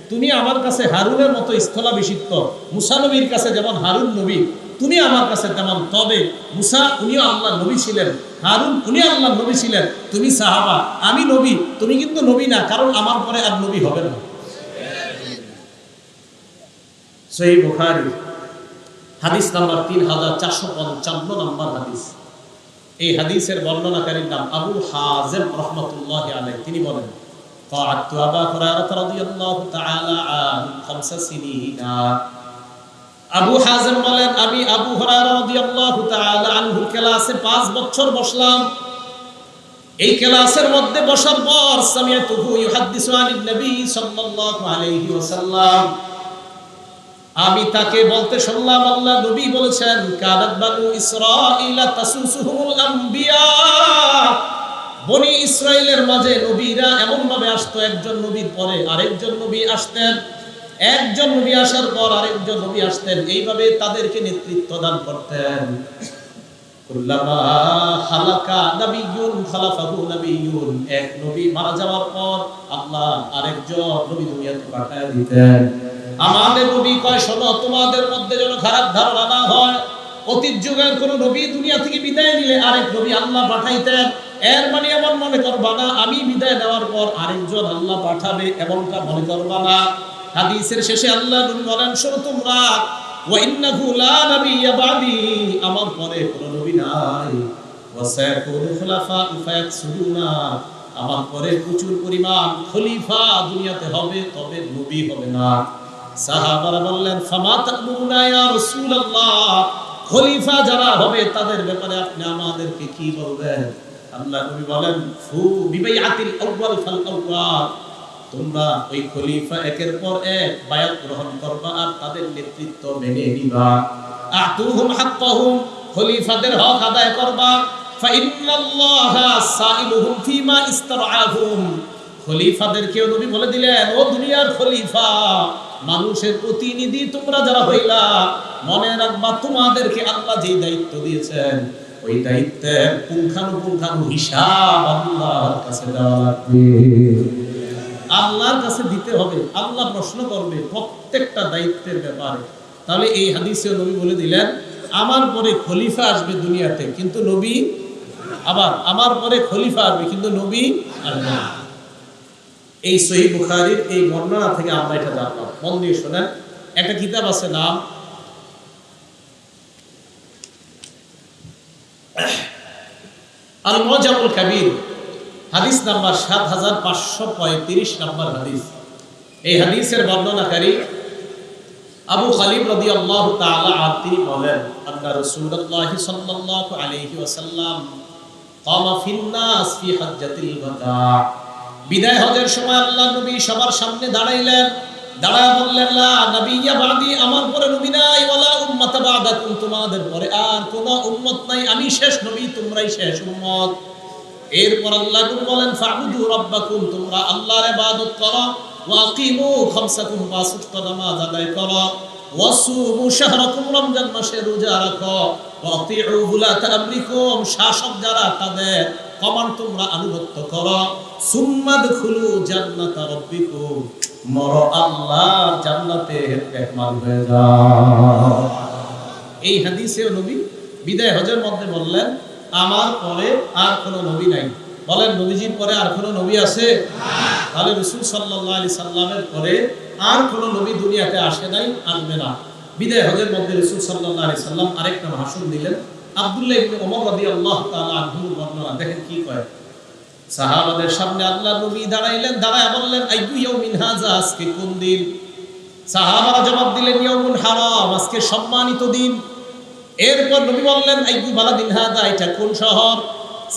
তুমি আমার কাছে হারুনের মতো স্থলাভিষিক্ত, মূসা নবীর কাছে যেমন হারুন নবী, তুমি আমার কাছে তেমন। তবে মূসা উনিও আল্লাহর নবী ছিলেন, হারুন উনি আল্লাহর নবী ছিলেন, তুমি সাহাবা, আমি নবী, তুমি কিন্তু নবী না, কারণ আমার পরে আর নবী হবে না। সহিহ বুখারী হাদিস নাম্বার 3455 নম্বর হাদিস। এই হাদিসের বর্ণনাকারীর নাম আবু হাযিম রাহমাতুল্লাহি আলাইহি। তিনি বলেন ফাআতু আবু হুরায়রা রাদিয়াল্লাহু তাআলা আন 5 সিনিনা। আবু হাযিম বলেন আমি আবু হুরায়রা রাদিয়াল্লাহু তাআলা আনহু ক্লাসে 5 বছর বসলাম। এই ক্লাসের মধ্যে বসার পর সামিআতুহু ইউহাদ্দিসু আনিন নবী সাল্লাল্লাহু আলাইহি ওয়াসাল্লাম, আমি তাকে বলতে শুনলাম আল্লাহ নবী বলেছেন কানাত বানু ইসরাঈলা তাসুসুহুমুল আম্বিয়া, বনি ইসরাইলের মাঝে নবীরা এমন ভাবে আসতো, একজন নবীর পরে আরেকজন নবী আসতেন, একজন নবী আসার পর আরেকজন নবী আসতেন, এইভাবে তাদেরকে নেতৃত্ব দান করতেন। কুল্লামা হালাকা নবিয়্যুন খালাফাহু নবিয়্যুন, এক নবী মারা যাওয়ার পর আল্লাহ আরেকজন নবী দুনিয়াতে পাঠিয়ে দিতেন। আমাদের নবী কয় শোনো, তোমাদের মধ্যে যেন খারাপ ধারণা না হয়, অতীত যুগের কোন নবী দুনিয়া থেকে বিদায় নিলে আরেক নবী আল্লাহ পাঠাইতেন, এর মানে এমন মনে করবা না আমি বিদায় নেওয়ার পর আরেকজন আল্লাহ পাঠাবে, এমনটা মনে করবা না। হাদিসের শেষে আল্লাহ নবী বলেন শোনো তোমরা, ওয়া ইন্নাহু লা নাবিয়্যা বাদি, আমার পরে কোন নবী নাই, ওয়া সায়াকুনু খুলাফা ফায়াকসুরুনা, আমার পরে প্রচুর পরিমাণ খলিফা দুনিয়াতে হবে, তবে নবী হবে না। সাহাবারা বললেন ফামা তা'মুরুনা ইয়া রাসূলুল্লাহ, খলিফা যারা হবে তাদের ব্যাপারে আপনি আমাদেরকে কি বলবেন? আল্লাহ নবী বলেন ফু বিবাইআতিল আউয়াল ফাল আউয়াল, তোমরা ওই খলিফা একের পর এক বায়াত গ্রহণ করবা আর তাদের নেতৃত্ব মেনে নিবা। আতুহুম হাক্কাহুম, খলিফাদের হক আদায় করবা। ফা ইন্নাল্লাহা সাইলুহুম ফিমা ইস্তারআহুম, খলিফাদেরকেও নবী বলে দিলেন ও দুনিয়ার খলিফা, মানুষের প্রতিনিধি তোমরা যারা হইলা, মনে রাখবা তোমাদেরকে আল্লাহ যে দায়িত্ব দিয়েছেন ওই দায়িত্বের পুঙ্খানুপুঙ্খানু হিসাব আল্লাহর কাছে দেওয়া লাগবে, আল্লাহর কাছে দিতে হবে। আল্লাহ প্রশ্ন করবে প্রত্যেকটা দায়িত্বের ব্যাপারে। তাহলে এই হাদিসে নবী বলে দিলেন আমার পরে খলিফা আসবে দুনিয়াতে, কিন্তু নবী, আবার আমার পরে খলিফা আসবে কিন্তু নবী আসবে না। এই সহিহ বুখারীর এই বর্ণনা থেকে আমরা এটা জানলাম। মন দিয়ে শোনেন, একটা কিতাব আছে নাম আল মুজামুল কাবীর, হাদিস নাম্বার 7535 নম্বর হাদিস। এই হাদিসের বর্ণনাকারী আবু খালিদ রাদিয়াল্লাহু তাআলা আনহু তিনি বলেন আন্না রাসূলুল্লাহ সাল্লাল্লাহু আলাইহি ওয়াসাল্লাম কামা ফিন নাস ফি হাজ্জাতিল ওয়াদা, বিদায় হজের সময় আল্লাহ নবী সবার সামনে দাঁড়াইলেন, দাঁড়ায় বললেন লা নাবিয়্যা বাদি, আমার পরে নবী নাই, ওয়ালা উম্মাতা বাদাকুম, তোমাদের পরে আর কোন উম্মত নাই, আমি শেষ নবী, তোমরাই শেষ উম্মত। এরপর আল্লাহ বলেন ফাবুদু রাব্বাকুম, তোমরা আল্লাহর ইবাদত করো, ওয়া আকিমু খামসাকুম, পাঁচ ওয়াক্ত নামাজ আদায় করো, ওয়াসুমু শাহরাকুম, রমজান মাসে রোজা রাখো, ওয়া আতিউ উলাতা আমরিকুম, শাসক যারা তাদের কমান্ড তোমরা আনুগত্য করো, সুম্মা দুখুলু জান্নাতা রাব্বিকুম, মর আল্লাহর জান্নাতের মেহমান হয়ে যাও। এই হাদিসে নবী বিদায় হজের মধ্যে বললেন আমার পরে আর কোন নবী নাই। বলেন নবীজির পরে আর কোন নবী আছে? তাহলে রাসূল সাল্লাল্লাহু আলাইহি সাল্লামের পরে আর কোন নবী দুনিয়াতে আসে নাই, আসবে না। বিদায় হজের মধ্যে রাসূল সাল্লাল্লাহু আলাইহি সাল্লাম আরেকটা ভাষণ দিলেন। আব্দুল্লাহ ইবনে ওমর রাদিয়াল্লাহু তাআলা আনহুর বর্ণনা দেখেন কি কয়। সাহাবাদের সামনে আল্লাহ নবী দাঁড়াইলেন, দাঁড়ায় বললেন আইয়ু ইয়াউমিন হাযা, আজকে কোন দিন? সাহাবারা জবাব দিলেন ইয়াউমুল হারাম, আজকে সম্মানিত দিন। এরপর নবী বললেন আইয়ু বালাদিন হাযা, এটা কোন শহর?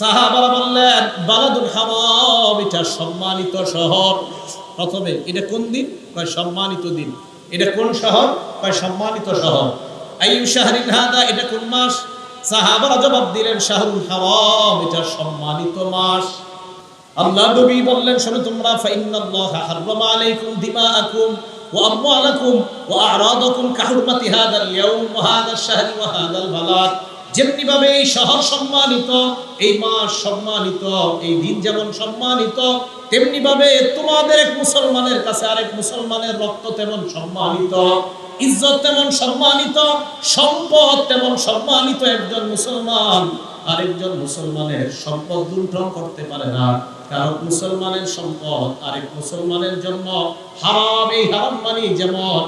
সাহাবারা বললেন বালাদুল হারাম, এটা সম্মানিত শহর। প্রথমে এটা কোন দিন? কয় সম্মানিত দিন। এটা কোন শহর? কয় সম্মানিত শহর। আইয়ু শাহরিন হাযা, এটা কোন মাস? সাহাবারা জবাব দিলেন শাহরুল হারাম, এটা সম্মানিত মাস। আল্লাহ নবী বললেন শোনো তোমরা, ফাইন্নাল্লাহা হাররামা আলাইকুম দিমাআকুম ওয়া আমওয়ালাকুম ওয়া আ'রাদাকুম কাহুরমাতি হাদাল ইয়াউম ওয়া হাদাশ শাহরি ওয়া হাদাল বালাদ, যেমনি ভাবে এই শহর সম্মানিত, এই মাস সম্মানিত, এই দিন যেমন সম্মানিত, তেমনি ভাবে তোমাদের এক মুসলমানের কাছে আরেক মুসলমানের রক্ত তেমন সম্মানিত, ইজ্জত তেমন সম্মানিত, সম্পদ তেমন সম্মানিত। একজন মুসলমান আরেকজন মুসলমানের সম্পদ লুণ্ঠন করতে পারে না, কারণ মুসলমানের সম্পদ আরেক মুসলমানের জন্য হারাম। এই হারাম মানে যেমন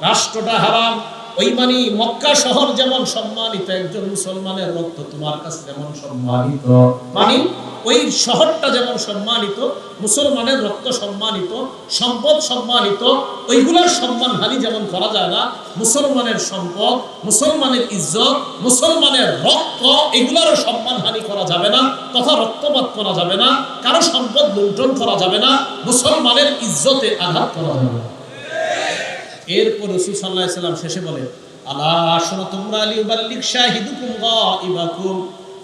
রাষ্ট্রটা হারাম, ওই মানে মক্কা শহর যেমন সম্মানিত, একজন মুসলমানের রক্ত তোমার কাছে যেমন সম্মানিত, মানে ওই শহরটা যেমন সম্মানিত, মুসলমানের রক্ত সম্মানিত, সম্পদ সম্মানিত, ওইগুলোর সম্মানহানি যেমন করা যায় না, মুসলমানের সম্পদ, মুসলমানের ইজ্জত, মুসলমানের রক্ত, এগুলোরও সম্মানহানি করা যাবে না, তথা রক্তপাত করা যাবে না, কারো সম্পদ লুণ্ঠন করা যাবে না, মুসলমানের ইজ্জতে আঘাত করা যাবে না। এরপর রাসূল সাল্লাল্লাহু আলাইহি সাল্লাম শেষে বলে, আলা শোনো তোমরা, লিউবাল্লিগ শাহিদুকুম গায়বাকুম,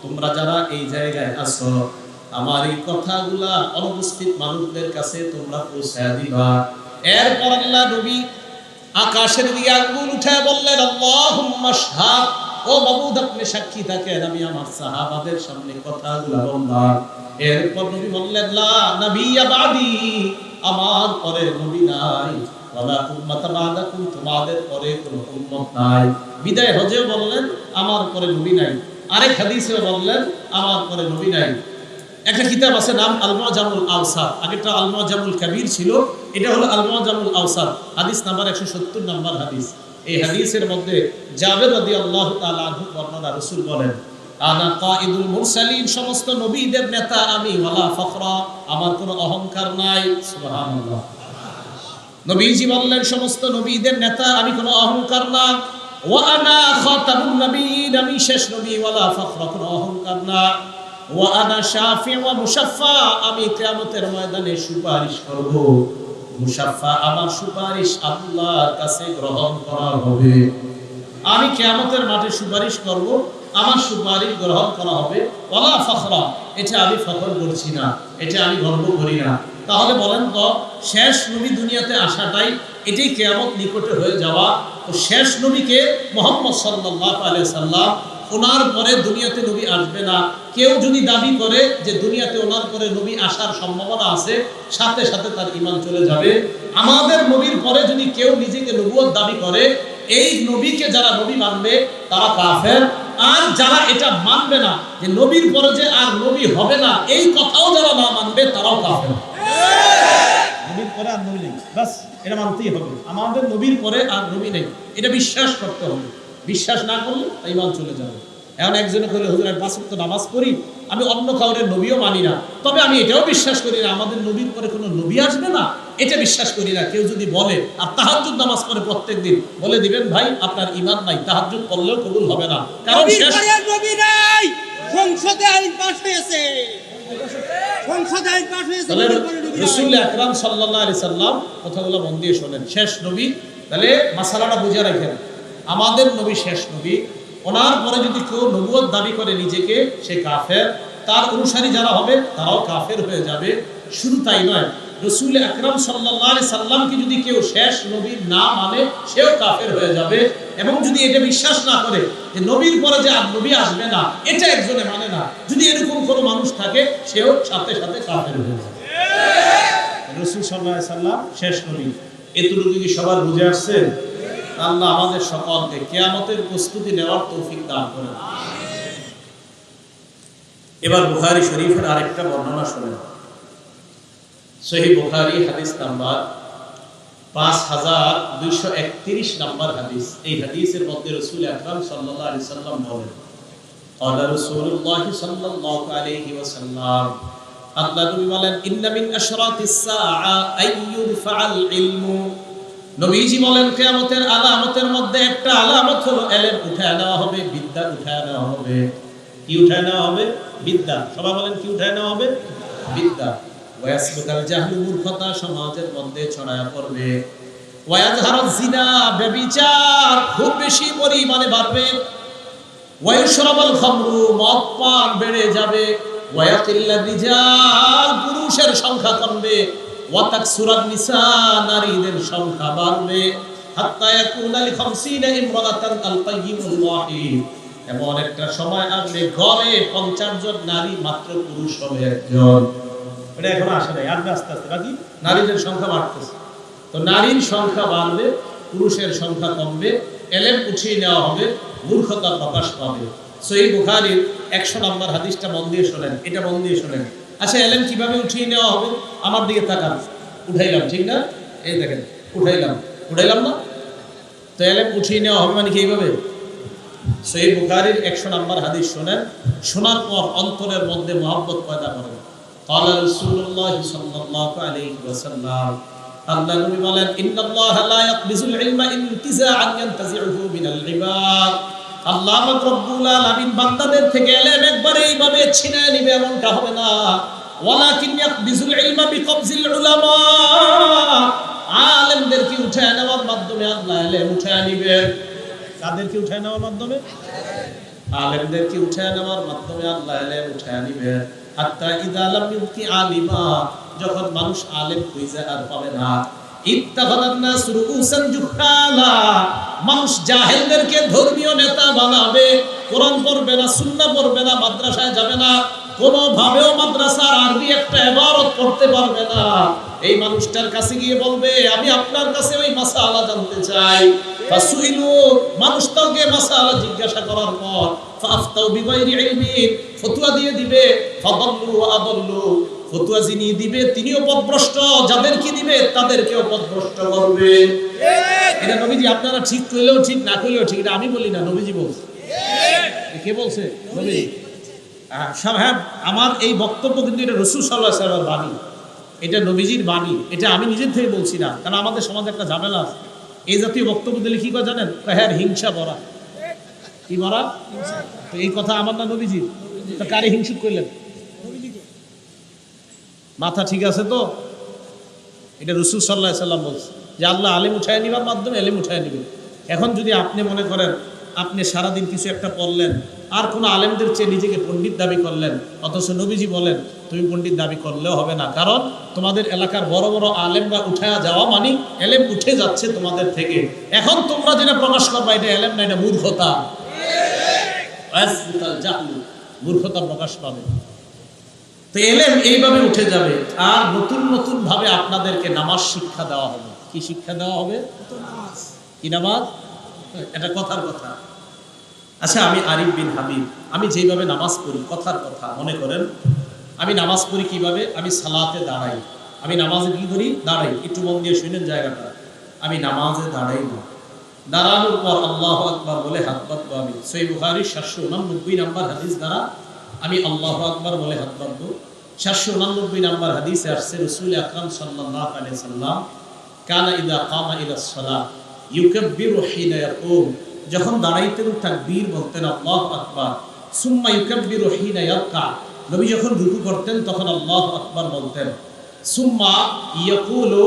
তোমরা যারা এই জায়গায় আছো আমার এই কথাগুলা অনুপস্থিত মানুষদের কাছে তোমরা পৌঁছায় দিবা। এরপর আল্লাহ নবী আকাশের দিকে আঙ্গুল উঠায় বললেন, আল্লাহুম্মা শাহাদ, ও মাবুদ আপনি সাক্ষী থাকেন আমি আমার সাহাবাদের সামনে কথাগুলা বললাম। এরপর নবী বললেন, লা নবিয়্যা বাদি, আমার পরে নবী নাই, ওয়ালা উম্মাতা বাদাকুম, তোমাদের পরে কোনো উম্মত নাই। বিদায় হজেও বললেন আমার পরে নবী নাই, আরেক হাদিসেও বললেন আমার পরে নবী নাই। একটা কিতাব আছে নাম আল মুআজামুল আওসাত, আগেটা আল মুআজামুল কাবীর ছিল, এটা হলো আল মুআজামুল আওসাত, হাদিস নাম্বার 170 নাম্বার হাদিস। এই হাদিসের মধ্যে জাবের রাদিয়াল্লাহু তাআলা আনহু বর্ণনা, রাসূল বলেন, আনা কাঈদুল মুরসালিন, সমস্ত নবীদের নেতা আমি, ওয়ালা ফখরা, আমার কোনো অহংকার নাই। সুবহানাল্লাহ। নবীজি বললেন সমস্ত নবীদের নেতা আমি, কোনো অহংকার না। ওয়া আনা খাতামুন নবীন, আমি শেষ নবী, ওয়ালা ফখরা, কোনো অহংকার না। ওয়া আনা শাফি ওয়া মুশাফফা, আমি কিয়ামতের ময়দানে সুপারিশ করব, মুশাফফা, আমার সুপারিশ আল্লাহর কাছে গ্রহণ করা হবে। আমি কিয়ামতের মাঠে সুপারিশ করব, আমার সুপারিশ গ্রহণ করা হবে। ওয়ালা ফখরা, এটা আমি ফখর করছি না, এটা আমি গর্ব করি না। তাহলে বলেন তো, শেষ নবী দুনিয়াতে আসাটাই এটাই কিয়ামত নিকটে হয়ে যাওয়া। তো শেষ নবীকে মুহাম্মদ সাল্লাল্লাহু আলাইহি সাল্লাম, ওনার পরে দুনিয়াতে নবী আসবে না। কেউ যদি দাবি করে যে দুনিয়াতে ওনার পরে নবী আসার সম্ভাবনা আছে, সাথে সাথে তার ঈমান চলে যাবে। আমাদের নবীর পরে যদি কেউ নিজেকে নবুয়ত দাবি করে, এই নবীকে যারা নবী মানবে তারা কাফের, আর যারা এটা মানবে না যে নবীর পরে যে আর নবী হবে না, এই কথাও যারা না মানবে তারাও কাফের। নবীর পরে আর নবী নেই, বাস এটা মানতেই হবে। আমাদের নবীর পরে আর নবী নেই, এটা বিশ্বাস করতে হবে। বিশ্বাস না করলে ঈমান চলে যাবে। এখন একজনে বলে, হুজুর আমি 5 ওয়াক্ত নামাজ পড়ি, আমি অন্য কাউরের নবীও মানি না, তবে আমি এটাও বিশ্বাস করি না আমাদের নবীর পরে কোনো নবী আসবে না, এটা বিশ্বাস করি না। কেউ যদি বলে আর তাহাজ্জুদ নামাজ পড়ে প্রত্যেকদিন, বলে দিবেন ভাই আপনার ঈমান নাই, তাহাজ্জুদ পড়লেও কবুল হবে না, কারণ শেষ নবী নাই। সংসদে আইন পাস হয়েছে, সংসদে আইন পাস হয়েছে। রাসূল আকরাম সাল্লাল্লাহু আলাইহি সাল্লাম কথাগুলো মন দিয়ে শোনেন, শেষ নবী। তাহলে মাসালাটা বুঝে রাখেন, আমাদের নবী শেষ নবী, ওনার পরে যদি কেউ নবুয়ত দাবি করে নিজেকে, সে কাফের, তার অনুসারী যারা হবে তারাও কাফের হয়ে যাবে। শুধু তাই নয়, রাসূল আকরাম সাল্লাল্লাহু আলাইহি সাল্লামকে যদি কেউ শেষ নবী না মানে, সেও কাফের হয়ে যাবে। এবং যদি এটা বিশ্বাস না করে যে নবীর পরে যে আর নবী আসবে না, এটা একজনে মানে না, যদি এরকম কোনো মানুষ থাকে, সেও সাথে সাথে কাফের হয়ে যাবে। রাসূল সাল্লাল্লাহু আলাইহি সাল্লাম শেষ নবী, এতটুকু কি সবার বুঝে আসছে? আল্লাহ আমাদের সকলকে কিয়ামতের প্রস্তুতি নেওয়ার তৌফিক দান করেন। এবার বুখারী শরীফের আরেকটা বর্ণনা শুনেন। সহিহ বুখারী হাদিস নাম্বার 5231 নাম্বার হাদিস। এই হাদিসের মধ্যে রাসূল আকরাম সাল্লাল্লাহু আলাইহি সাল্লাম বলেন, ক্বালা রাসূলুল্লাহ সাল্লাল্লাহু আলাইহি ওয়াসাল্লাম, আল্লাহ নবী বলেন, ইন্না মিন আশরাতিস সাআ আইয়ুরফাআল ইলমু। নবীজি বলেন কিয়ামতের আলামতের মধ্যে একটা আলামত হলো ইলম উঠায় নেওয়া হবে, বিদ্যা উঠায় নেওয়া হবে। কি উঠায় নেওয়া হবে? বিদ্যা। সবাই বলেন কি উঠায় নেওয়া হবে? বিদ্যা। ওয়াসবুকাল জাহলু, মূর্খতা সমাজের মধ্যে ছড়ায়া পড়বে। ওয়ায়াজহারুজ জিনা, ব্যভিচার খুব বেশি পরিমাণে বাড়বে। ওয়ায়ুশরাবুল খামরু, মদ পান বেড়ে যাবে। ওয়ায়াকিল্লার রিজাল, পুরুষের সংখ্যা কমবে। ওয়াতাকসুরান নিসা, নারীদের সংখ্যা বাড়বে। হাত্তা ইয়াকুনা লি 50 ইমরাতান আল কাইয়িমুল ওয়াহিদ, এমন একটা সময় আসবে ঘরে 50 জন নারী, মাত্র পুরুষ হবে একজন। এটা এখন আসে নাই, আসবে আস্তে আস্তে, বাকি নারীদের সংখ্যা বাড়তেছে। তো নারীর সংখ্যা বাড়বে, পুরুষের সংখ্যা কমবে, ইলম উঠিয়ে নেওয়া হবে, মূর্খতা প্রকাশ পাবে। সহিহ বুখারীর 100 নম্বর হাদিসটা মন দিয়ে শোনেন, এটা মন দিয়ে শোনেন। আচ্ছা, ইলম কিভাবে উঠিয়ে নেওয়া হবে? আমার দিকে তাকান। উঠাইলাম, ঠিক না? এই দেখেন, উঠাইলাম না? তো এলেম উঠিয়ে নেওয়া হবে মানে কি এইভাবে? সহিহ বুখারীর 100 নম্বর হাদিস শুনেন, শোনার পর অন্তরের মধ্যে মহব্বত পয়দা করেন। قال رسول الله صلى الله عليه وسلم আল্লাহ নবী বলেন ইন্নাল্লাহা লা ইয়াকবিজুল ইলমা ইনতিজাআন ইয়ানতাজিউহু মিনাল ইবাদ। আল্লাহ পাক রব্বুল আলামিন বান্দাদের থেকে ইলম একবারে এইভাবে ছিনিয়ে নেবে এমনটা হবে না, ওয়ালাকিন ইয়াকবিজুল ইলমা বিকবজিল উলামা। আলেমদেরকে উঠায় নেওয়ার মাধ্যমে আল্লাহ ইলম উঠায় নেবেন। কাদেরকে উঠায় নেওয়ার মাধ্যমে? আলেমদেরকে উঠায় নেওয়ার মাধ্যমে আল্লাহ ইলম উঠায় নেবেন। হাত্তা ইযা লাম ইউতি আলিমা, যখন মানুষ আলেম খুঁজে আর পাবে না, ইত্তাখাযান নাস রুউসান জুহালা, মানুষ জাহেলদেরকে ধর্মীয় নেতা বানাবে। কোরআন পড়বে না, সুন্নাহ পড়বে না, মাদ্রাসায় যাবে না, কোনোভাবেও মাদ্রাসার আরবি একটা ইবারত পড়তে পারবে না। এই মানুষটার কাছে গিয়ে বলবে আমি আপনার কাছে ওই মাসআলা জানতে চাই। ফাসুইলু, মানুষ তাকে মাসআলা জিজ্ঞাসা করার পর ফাফতাউ বিগাইরি ইলমিন, ফতোয়া দিয়ে দিবে। ফাদাল্লু ওয়া আদাল্লু, ফতোয়া যিনি দিবে তিনিও পথভ্রষ্ট, যাদেরকে দিবে তাদেরকেও পথভ্রষ্ট করবে। এটা নবীজি, আপনারা ঠিক কইলেও ঠিক না কইলেও ঠিক, এটা আমি বলি না, নবীজি বলছে। কে বলছে? নবীজি। হ্যাঁ, আমার এই বক্তব্য কিন্তু এটা রাসূল সাল্লাল্লাহু আলাইহি ওয়াসাল্লামের বাণী, এটা নবীজির বাণী, এটা আমি নিজের থেকে বলছি না। কারণ আমাদের সমাজে একটা ঝামেলা আছে, এই জাতীয় বক্তব্য দিলে কি করে জানেন? হ্যাঁ, হিংসা ভরা। কি ভরা? তো এই কথা আমার না নবীজির, তো কারে হিংসুক করলেন? মাথা ঠিক আছে তো? এটা রাসূল সাল্লাল্লাহু আলাইহি ওয়াসাল্লাম বলছে যে আল্লাহ আলেম উঠায় নিবার মাধ্যমে এলেম উঠায় নিবেন। এখন যদি আপনি মনে করেন আপনি সারাদিন কিছু একটা পড়লেন আর কোনো আলেমদের চেয়ে নিজেকে পণ্ডিত দাবি করলেন, অথচ নবীজি বলেন তুমি পণ্ডিত দাবি করলেও হবে না, কারণ তোমাদের এলাকার বড় বড় আলেমরা উঠায়া যাওয়া মানে এলেম উঠে যাচ্ছে তোমাদের থেকে। এখন তোমরা যেটা প্রকাশ করবা এটা এলেম না, এটা মূর্খতা। মূর্খতা প্রকাশ পাবে। তো এলেম এইভাবে উঠে যাবে। আর নতুন নতুন ভাবে আপনাদেরকে নামাজ শিক্ষা দেওয়া হবে। কি শিক্ষা দেওয়া হবে? কি নামাজ? এটা কথার কথা। আচ্ছা, আমি আরিফ বিন হাবিব, আমি যেইভাবে নামাজ পড়ি, কথার কথা মনে করেন, আমি নামাজ পড়ি কিভাবে? আমি সালাতে দাঁড়াই। আমি নামাজে কি করি? দাঁড়াই। একটু মন দিয়ে শুনেন জায়গাটা। আমি নামাজে দাঁড়াই না, দাঁড়ানোর পর আল্লাহু আকবার বলে হাত বাঁধবো। আমি সহিহ বুখারীর 789 নম্বর হাদিস দ্বারা আমি আল্লাহু আকবার বলে হাত বাঁধবো। 789 নম্বর হাদিসে আসছে রাসূল আকরাম সাল্লাল্লাহু আলাইহি সাল্লাম কানা ইযা কামা ইলাস সালাহ ইউকাব্বিরু হিনা ইয়াকুম, যখন দাঁড়াইতেন তাকবীর বলতেন আল্লাহু আকবার। সুম্মা ইউকাব্বিরু হিনা ইয়ারকা, নবী যখন রুকু করতেন তখন আল্লাহু আকবার বলতেন। সুম্মা ইয়াকুলু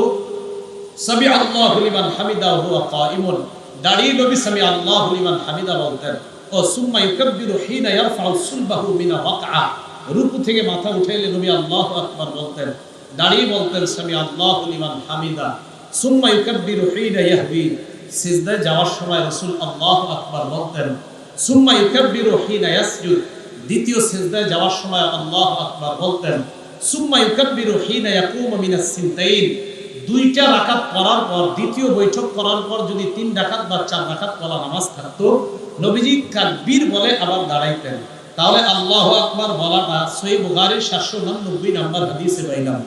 সামি আল্লাহু লিমান হামিদাহু ওয়া কাইমুন, দাঁড়িয়ে নবী সামি আল্লাহু লিমান হামিদা বলতেন। ও সুম্মা ইউকাব্বিরু হিনা ইয়ারফাউ সুলবাহু মিনা ওয়াকআ, রুকু থেকে মাথা উঠাইলে নবী আল্লাহু আকবার বলতেন, দাঁড়িয়ে বলতেন সামি আল্লাহু লিমান হামিদা। সুম্মা ইউকাব্বিরু হিনা ইয়াহবি, সিজদায় যাওয়ার সময় রাসূল আল্লাহু আকবার বলতেন। সুম্মা ইউকাব্বিরু হিনা ইয়াসজুদ, দ্বিতীয় সিজদায় যাওয়ার সময় আল্লাহু আকবার বলতেন। সুম্মা ইউকাব্বিরু হিনা ইয়াকুমু মিনাস সিনতাইন, দুইটা রাকাত পড়ার পর, দ্বিতীয় বৈঠক করার পর যদি 3 রাকাত বা 4 রাকাত পড়া নামাজ থাকতো, নবীজি তাকবীর বলে আবার দাঁড়াইতেন। তাহলে আল্লাহু আকবার বলাটা সহিহ বুখারীর 789 নম্বর হাদিসে পাইলাম।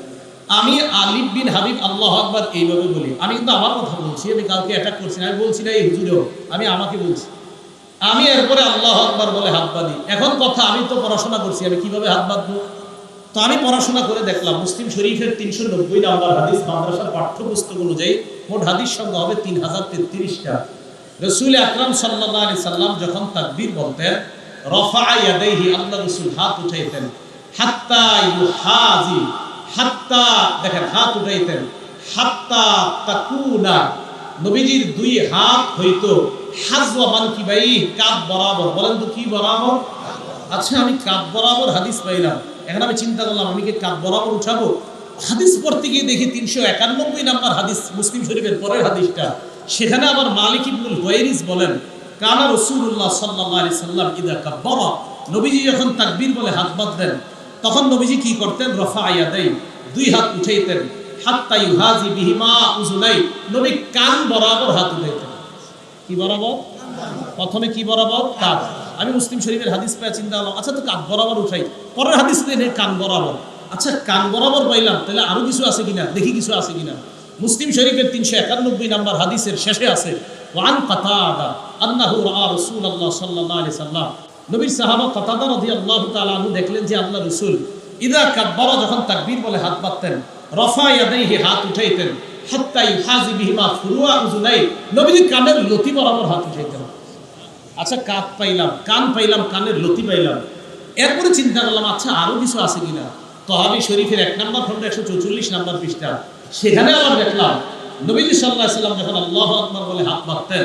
আমি আলিফ বিন হাবিব আল্লাহু আকবার এইভাবে বলি। আমি কিন্তু আমার কথা বলছি, আমি কাউকে অ্যাটাক করছি না, আমি বলছি না এই হুজুরেও, আমি আমাকে বলছি। আমি এরপরে আল্লাহু আকবার বলে হাত বাঁধি। এখন কথা, আমি তো পড়াশোনা করছি, আমি কিভাবে হাত বাঁধবো? তো আমি পড়াশোনা করে দেখলাম মুসলিম শরীফের 390 নম্বর হাদিস, মাদ্রাসার পাঠ্যপুস্তক অনুযায়ী মোট হাদিস সংখ্যা হবে 3033টা। রাসূল আকরাম সাল্লাল্লাহু আলাইহি সাল্লাম যখন তাকবীর বলতেন, রাফা ইয়াদাইহি, আল্লাহ রাসূল হাত উঠাইতেন, হাত্তা ইউহাজি, হাত্তা, দেখেন হাত উঠাইতেন, হাত্তা তাকুনা, নবীজির 2 হাত হইতো হাজওয়া মানকিবাই, কাঁধ বরাবর। বলেন তো কি বরাবর? আচ্ছা, আমি কাঁধ বরাবর হাদিস পাইলাম। এখন আমি চিন্তা করলাম আমি কি কাঁধ বরাবর উঠাবো? হাদিস পড়তে গিয়ে দেখি 391 নম্বর হাদিস, মুসলিম শরীফের পরের হাদিসটা, সেখানে আবার মালিক ইবনুল হুয়াইরিস বলেন কানা রাসূলুল্লাহ সাল্লাল্লাহু আলাইহি সাল্লাম ইযা কাব্বারা, নবীজি যখন তাকবীর বলে হাত বাঁধতেন তখন নবীজি কি করতেন? রাফা ইয়াদাই, 2 হাত উঠাইতেন, হাত্তা ইউহাজি বিহিমা উযুনাই, নবী কান বরাবর হাত উঠাইতেন। কি বরাবর? প্রথমে কি বরাবর? কাঁধ। আমি মুসলিম শরীফের হাদিস পেয়ে চিন্তা করলাম, আচ্ছা তো কাঁধ বরাবর উঠাই, পরের হাদিস নেই কান বরাবর। আচ্ছা, কান বরাবর পাইলাম, তাহলে আরো কিছু আছে কিনা, দেখি কিছু আছে কিনা। মুসলিম শরীফের 391 নম্বর হাদিসের শেষে আছে ওয়ান কাতাদা আন্নাহু রাআ রাসূলুল্লাহ সাল্লাল্লাহু আলাইহি সাল্লাম, নবীর সাহাবা কাতাদা রাদিয়াল্লাহু তাআলা আনহু দেখলেন যে আল্লাহ রাসূল ইদা কাব্বারা, যখন তাকবীর বলে হাত বাঁধতেন, রফা ইয়াদাইহি, হাত উঠাইতেন, হাত্তা ইউহাজি বিহিমা ফুরুয়া উযুনাই, নবীর কানের লতি বরাবর হাত উঠাইতেন। আচ্ছা, কান পাইলাম, কানের লতি পাইলাম। এরপরে চিন্তা করলাম আচ্ছা আরো কিছু আছে কিনা। তহাবি শরীফের 1 নম্বর খন্ড 144 নম্বর পৃষ্ঠা, সেখানে আবার দেখলাম নবী সাল্লাল্লাহু আলাইহি সাল্লাম যখন আল্লাহু আকবার বলে হাত বাঁধতেন,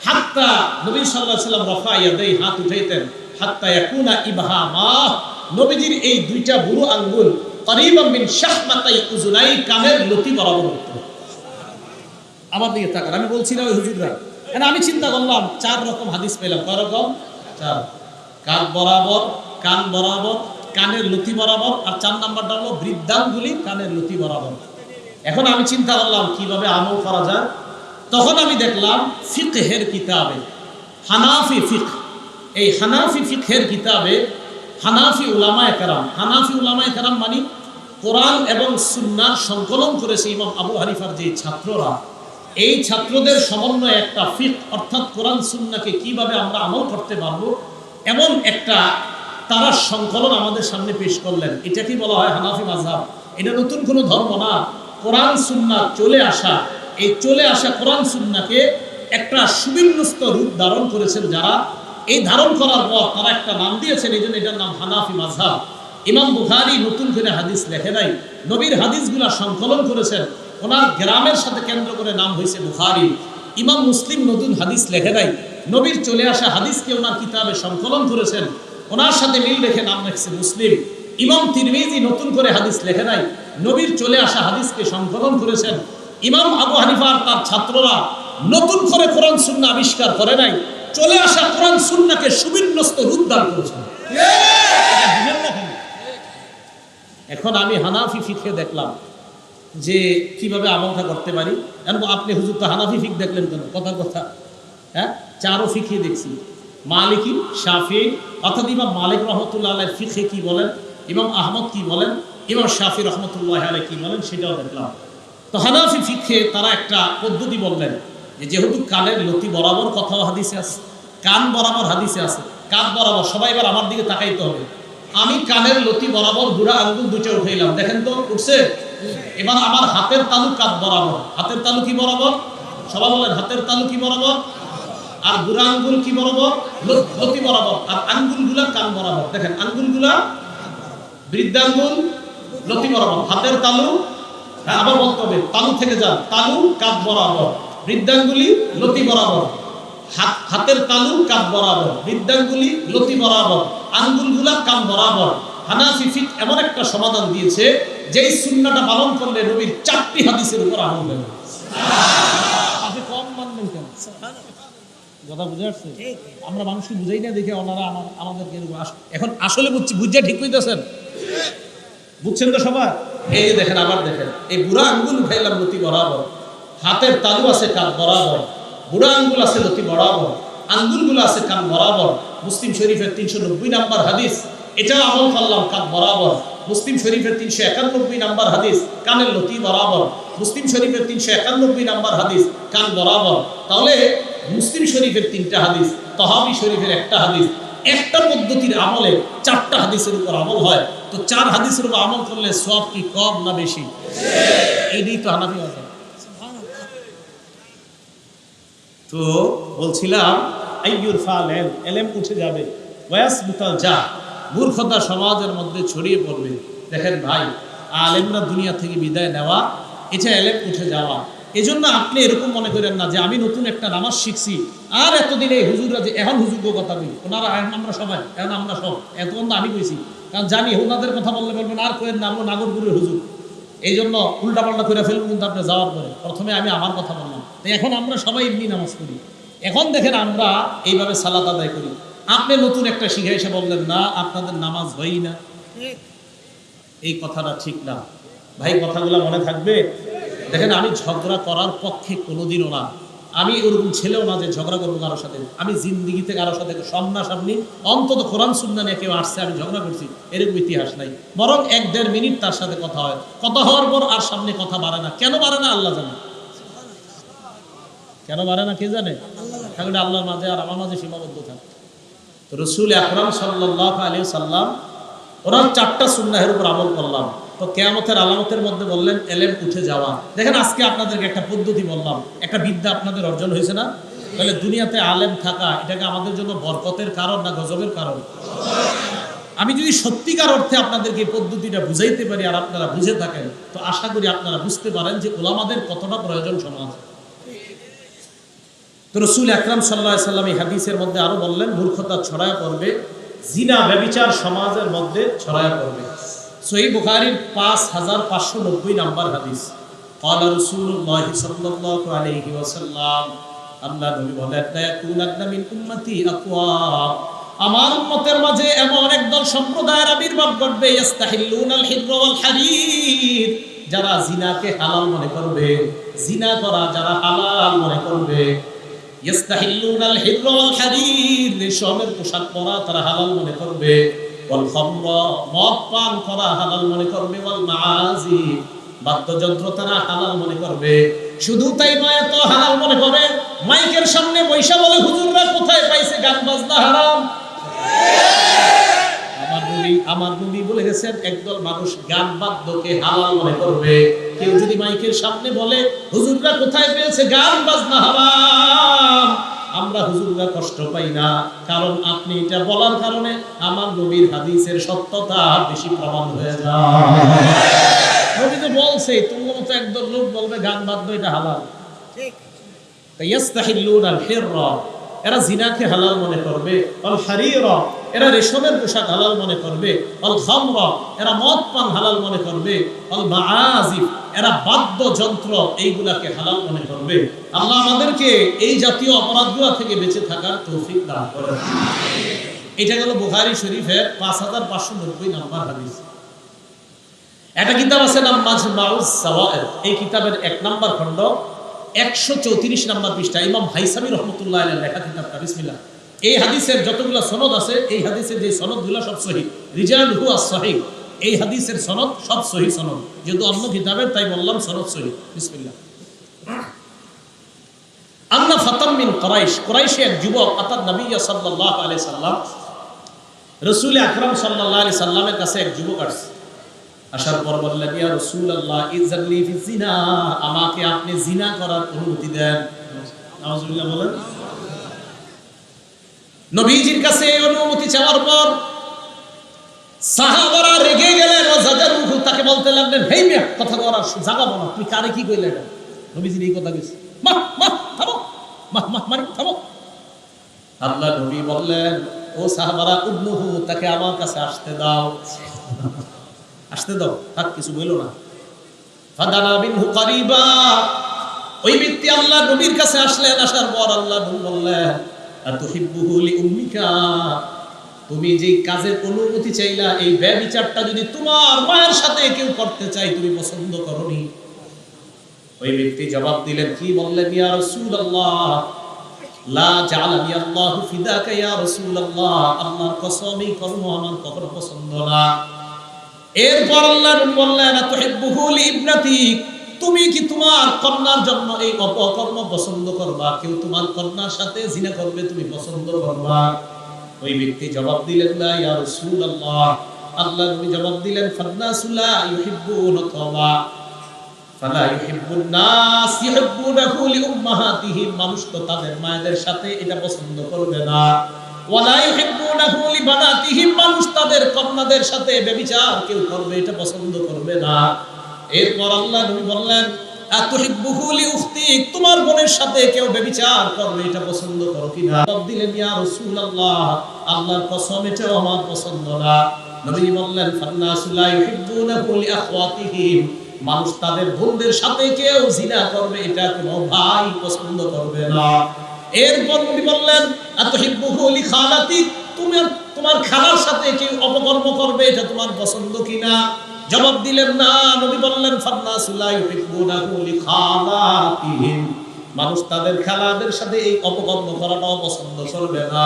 হাত্তা নবী সাল্লাল্লাহু আলাইহি সাল্লাম রফা ইয়াদাই, হাত উঠাইতেন, হাত্তা ইয়াকুনা ইবহামা, নবীজির এই দুইটা বুড়ো আঙ্গুল করিবাম মিন শাহমাতাই উযুনাই, কানের লতি বরাবর হতো। আমার দিকে তাকান, আমি বলছি না ওই হুজুররা, আমি চিন্তা করলাম 4 রকম হাদিস পেলাম। কয় রকম? 4। কান বরাবর, কান বরাবর, কানের লতি বরাবর, আর 4 নাম্বারটা হলো বৃদ্ধাঙ্গুলি কানের লতি বরাবর। এখন আমি চিন্তা করলাম কিভাবে আমল করা যায়। তখন আমি দেখলাম ফিকহের কিতাবে, হানাফি ফিকহ, এই হানাফি ফিকহের কিতাবে হানাফি উলামায়ে কেরাম মানে কোরআন এবং সুন্নাহর সংকলন করেছে ইমাম আবু হানিফার যে ছাত্ররা, এই ছাত্রদের সমন্বয়ে একটা ফিকহ, অর্থাৎ কোরআন সুন্নাহকে কিভাবে আমরা আমল করতে পারবো এমন একটা তারা সংকলন আমাদের সামনে পেশ করলেন। এটা কি বলা হয় হানাফি মাযহাব। এটা নতুন কোনো ধর্ম না। কোরআন সুন্নাহ চলে আসা, এই চলে আসা কোরআন সুন্নাহকে একটা সুবিন্যস্ত রূপ ধারণ করেছেন যারা, এই ধারণ করার পর তারা একটা নাম দিয়েছেন, এই জন্য এটার নাম হানাফি মাযহাব। ইমাম বুখারী নতুন করে হাদিস লেখে নাই, নবীর হাদিসগুলা সংকলন করেছেন, ওনার গ্রামের সাথে কেন্দ্র করে নাম হয়েছে বুখারী। ইমাম মুসলিম নতুন হাদিস লেখে নাই, নবীর চলে আসা হাদিসকে ওনার কিতাবে সংকলন করেছেন, ওনার সাথে মিল রেখে নাম রেখেছে মুসলিম। ইমাম তিরমিজি নতুন করে হাদিস লেখে নাই, নবীর চলে আসা হাদিসকে সংকলন করেছেন। ইমাম আবু হানিফার তার ছাত্ররা নতুন করে কোরআন সুন্নাহ আবিষ্কার করে নাই, চলে আসা কোরআন সুন্নাহকে সুবিন্যস্ত রূপ দান করেছেন। এখন আমি হানাফি ফিকহে দেখলাম যে কিভাবে আমলটা করতে পারি। আপনি হুজুর তো হানাফি ফিক দেখলেন কেন? কথা হ্যাঁ, 4 ফিকহে দেখছি, মালিকি, শাফিঈ, অর্থাৎ ইমাম মালিক রহমতুল্লাহ আলাইহির ফিকহে কি বলেন, ইমাম আহমদ কি বলেন, ইমাম শাফিঈ রহমতুল্লাহ আলাইহি কি বলেন, সেটাও দেখলাম। তো হানাফি ফিকহে তারা একটা পদ্ধতি বললেন যে যেহেতু কানের লতি বরাবর কথাও হাদিসে আছে, কান বরাবর হাদিসে আছে, কান বরাবর, সবাই এবার আমার দিকে তাকাইতে হবে। আমি কানের লতি বরাবর বুড়া আঙ্গুল 2টা উঠাইলাম, দেখেন তো উঠছে। এবার আমার হাতের তালু কান বরাবর, হাতের তালু কি বরাবর, সবাই বলেন হাতের তালু কি বরাবর, আর বুড়া আঙ্গুল কি বরাবর, লতি বরাবর, আর আঙ্গুলগুলা কান বরাবর। দেখেন আঙ্গুলগুলা বৃদ্ধাঙ্গুল লতি বরাবর, হাতের তালু, হ্যাঁ আবার বলতে হবে, তালু থেকে যান, তালু কাঁধ বরাবর, বৃদ্ধাঙ্গুলি লতি বরাবর, হাতের তালু কাঁধ বরাবর, বৃদ্ধাঙ্গুলি লতি বরাবর, আঙ্গুলগুলা কান বরাবর। হানাফি ফিকহ এমন একটা সমাধান দিয়েছে যেই সুন্নাহটা পালন করলে নবীর 4টি হাদিসের উপর আমল হবে। আপনি কম মানবেন কেন? কথা বুঝে আসছে? আমরা মানুষকে বুঝাই না দেখে ওনারা আমাদেরকে এখন আসলে বুঝছে ঠিক হইতেছেন, বুঝছেন তো সবাই? এই দেখেন, আবার দেখেন, এই বুড়া আঙ্গুল উঠাইলাম লতি বরাবর, হাতের তালু আছে কান বরাবর, বুড়া আঙ্গুল আছে লতি বরাবর, আঙ্গুলগুলো আছে কান বরাবর। মুসলিম শরীফের 390 নম্বর হাদিস, এটাও আমল করলাম কান বরাবর। মুসলিম শরীফের 391 নম্বর হাদিস, কানের লতি বরাবর। মুসলিম শরীফের 391 নম্বর হাদিস, কান বরাবর। তাহলে মুসলিম শরীফের 3টা হাদিস, তহাবি শরীফের 1টা হাদিস, একটা পদ্ধতির আমলে 4টা হাদিসের উপর আমল হয়। তো 4 হাদিসের উপর আমল করলে সওয়াব কি কম না বেশি? এইটাই তো হানাফি মাযহাব। তো বলছিলাম আইয়ুর ফাল এলম উঠে যাবে, ওয়াসবিতাল যা, মূর্খতা সমাজের মধ্যে ছড়িয়ে পড়বে। দেখেন ভাই, আলেমরা দুনিয়া থেকে বিদায় নেওয়া, এটা এলম উঠে যাওয়া। এজন্য আপনি এরকম মনে করেন না যে আমি নতুন একটা নামাজ শিখছি আর এতদিন এই হুজুররা যে এখন হুজুরকে কথা বলি, ওনারা আমরা সবাই এখন আমরা সব এতক্ষণ আমি কইছি, কারণ জানি ওনাদের কথা বললে বলবেন আর কোয়েন না, আমরা নাগরপুরের হুজুর, এই জন্য উল্টাপাল্টা করে ফেলবো। কিন্তু আপনি যাওয়ার পরে প্রথমে আমি আমার কথা বললাম, তো এখন আমরা সবাই এমনি নামাজ পড়ি। এখন দেখেন আমরা এইভাবে সালাত আদায় করি। আপনি নতুন একটা শিখে এসে বললেন না আপনাদের নামাজ হয়ই না, এই কথাটা ঠিক না ভাই। কথাগুলো মনে থাকবে। দেখেন, আমি ঝগড়া করার পক্ষে কোনোদিনও না, আমি ওরকম ছেলেও না যে ঝগড়া করবো কারোর সাথে। আমি জিন্দিগিতে কারোর সাথে সামনাসামনি অন্তত কোরআন সুন্নাহ নিয়ে কেউ আসছে আমি ঝগড়া করছি এরকম ইতিহাস নাই। বরং 1-1.5 মিনিট তার সাথে কথা হয়, কথা হওয়ার পর আর সামনে কথা বাড়ে না। কেন বাড়ে না আল্লাহ জানে। কেন বাড়ে না কে জানে? থাকলে আল্লাহর মাঝে আর আমার মাঝে সীমাবদ্ধ থাকে। তো রাসূল আকরাম সাল্লাল্লাহু আলাইহি সাল্লাম ওরা 4টা সুন্নাহের উপর আমল করলাম। তো কিয়ামতের আলামতের মধ্যে বললেন এলেম উঠে যাওয়া। দেখেন আজকে আপনাদেরকে একটা পদ্ধতি বললাম, একটা বিদ্যা আপনাদের অর্জন হয়েছে না? তাহলে দুনিয়াতে আলেম থাকা এটাকে আমাদের জন্য বরকতের কারণ না গজবের কারণ? আমি যদি সত্যিকার অর্থে আপনাদেরকে এই পদ্ধতিটা বুঝাইতে পারি আর আপনারা বুঝে থাকেন, তো আশা করি আপনারা বুঝতে পারেন যে উলামাদের কতটা প্রয়োজন সমাজ। তো রাসূল আকরাম সাল্লাল্লাহু আলাইহি সাল্লাম এই হাদিসের মধ্যে আরো বললেন মূর্খতা ছড়ায়া পড়বে, জিনা ব্যভিচার সমাজের মধ্যে ছড়ায়া পড়বে। সহিহ বুখারীর 5590 নাম্বার হাদিস। ক্বালা রাসূলুল্লাহ সাল্লাল্লাহু আলাইহি ওয়াসাল্লাম, আল্লাহ নবী বলেন তায়াকুনানা মিন উম্মতি আকওয়াম, আমার উম্মতের মাঝে এমন একদল সম্প্রদায়ের আবির্ভাব ঘটবে ইস্তাহিল্লুনাল হিরর ওয়াল হারির, যারা জিনাকে হালাল মনে করবে, জিনা করা যারা হালাল মনে করবে। ইস্তাহিল্লুনাল হিরর ওয়াল হারির, রেশমের পোশাক পরা তারা হালাল মনে করবে। ওয়াল খামর, মদ পান করা হালাল মনে করবে। ওয়াল মাআজি, বাদ্যযন্ত্র তারা হালাল মনে করবে। শুধু তাই নয়, তো হালাল মনে করে মাইকের সামনে বৈশা বলে হুজুররা কোথায় পাইছে গান বাজনা হারাম। আমার নবী বলে গেছেন একদল মানুষ গান বাদ্যকে হালাল মনে করবে। কেউ যদি মাইকের সামনে বলে হুজুররা কোথায় পেয়েছে গান বাজনা হারাম, আমরা হুজুররা কষ্ট পাই না, কারণ আপনি এটা বলার কারণে আমার নবীর হাদিসের সত্যতা বেশি প্রমাণ হয়ে যায়। নবী তো বলছে তোমার মতো একদল লোক বলবে গান বাদ্য এটা হালাল। ঠিক, তাই ইস্তাহিল্লুনাল হিরর, এরা জিনাকে হালাল মনে করবে। আল হারির, এরা রেশমের পোশাক হালাল মনে করবে। আল খামর, এরা মদ পান হালাল মনে করবে। আল মাআজিফ, এরা বাদ্যযন্ত্র এইগুলাকে হালাল মনে করবে। আল্লাহ আমাদেরকে এই জাতীয় অপরাধগুলো থেকে বেঁচে থাকার তৌফিক দান করেন। এটা গেল বুখারী শরীফের 5590 নাম্বার হাদিস। একটা কিতাব আছে নাম মাজমাউস সাওয়ায়েদ, এই কিতাবের 1 নাম্বার খণ্ড 134 নাম্বার পৃষ্ঠা, ইমাম হাইসামি রাহমাতুল্লাহ আলাইহি লেখা কিতাবটা। বিসমিল্লাহ। এই হাদিসের যতগুলো সনদ আছে, এই হাদিসের যে সনদগুলো সব সহিহ, রিজালুহু আস-সহিহ, এই হাদিসের সনদ সব সহিহ সনদ। যেহেতু অন্য কিতাবের তাই বললাম সনদ সহিহ। বিসমিল্লাহ। আন্না ফাতাম মিন কুরাইশ, কুরাইশে এক যুবক আতা নবী সাল্লাল্লাহু আলাইহি সাল্লাম, রাসূল আকরাম সাল্লাল্লাহু আলাইহি সাল্লামের কাছে এক যুবক আসছে। আসার পর বললেন ইয়া রাসূলুল্লাহ ইযআল্লি ফি জিনা, আমাকে আপনি জিনা করার অনুমতি দেন। নাউজুবিল্লাহ বলেন। নবীজির কাছে এই অনুমতি চাওয়ার পর সাহাবারা রেগে গেলেন। ওয়াজাদারুহু, তাকে বলতে লাগলেন হেই মিয়া কথা কওয়ার জায়গা বলো, তুই কারে কি কইলে এটা? নবীজির এই কথা কইছে, মাহ মাহ থামো, মাহ মাহ মারি থামো। আল্লাহ নবী বললেন ও সাহাবারা উদনুহু, তাকে আমার কাছে আসতে দাও, আসতে দাও, থাক কিছু বইলো না। ফাদানা বিনহু কারিবা, ওই ব্যক্তি আল্লাহ নবীর কাছে আসলেন। আসার পর আল্লাহ নবী বললেন আতুহিব্বুহু লিউম্মিকা, তুমি যে কাজের অনুমতি চাইলা, এই ব্যভিচারটা যদি তোমার মায়ের সাথে কেউ করতে চায় তুমি পছন্দ করনি? ওই ব্যক্তি জবাব দিলেন, কি বললেন? ইয়া রাসূলুল্লাহ লা জাআলানি আল্লাহু ফিদাকা ইয়া রাসূলুল্লাহ, আল্লাহর কসম এই কর্ম আমার কখনো পছন্দ না। এরপর আল্লাহ বললেন আতুহিব্বুহু লিইবনাতিক, তুমি কি তোমার কন্যার জন্য এই অপকর্ম পছন্দ করবা? কেউ তোমার কন্যার সাথে জিনা করবে তুমি পছন্দ করবা? ওই ব্যক্তি জবাব দিলেন না ইয়া রাসূলুল্লাহ। আল্লাহ নবী জবাব দিলেন ফান্নাসু লা ইউহিব্বুনা তাওবা ফালা ইউহিব্বুন নাস ইউহিব্বুনাহু লিউম্মাহাতিহিম, মানুষ তো তাদের মায়েদের সাথে এটা পছন্দ করবে না। ওয়ালা ইউহিব্বুনাহু লিবানাতিহিম, মানুষ তাদের কন্যাদের সাথে ব্যভিচার কেউ করবে এটা পছন্দ করবে না। এরপর আল্লাহ নবী বললেন আতুহিব্বুহু লিউখতিক, তোমার বোনের সাথে কেউ ব্যভিচার করবে এটা পছন্দ করো কিনা? জবাব দিলেন ইয়া রাসূলুল্লাহ, আল্লাহর কসম এটাও আমার পছন্দ না। নবী বললেন ফান্নাসু লা ইউহিব্বুনাহু লিআখওয়াতিহিম, মানুষ তাদের বোনদের সাথে কেউ জিনা করবে এটা কোনো ভাই পছন্দ করবে না। এরপর নবী বললেন আতুহিব্বুহু লিখালাতিক, তোমার খালার সাথে কেউ অপকর্ম করবে এটা তোমার পছন্দ কিনা? জবাব দিলেন না। নবী বললেন ফান্নাসু লা ইউহিব্বুনাহু লিখালাতিহিম, মানুষ তাদের খালাদের সাথে এই অপকর্ম করাটাও পছন্দ করবে না।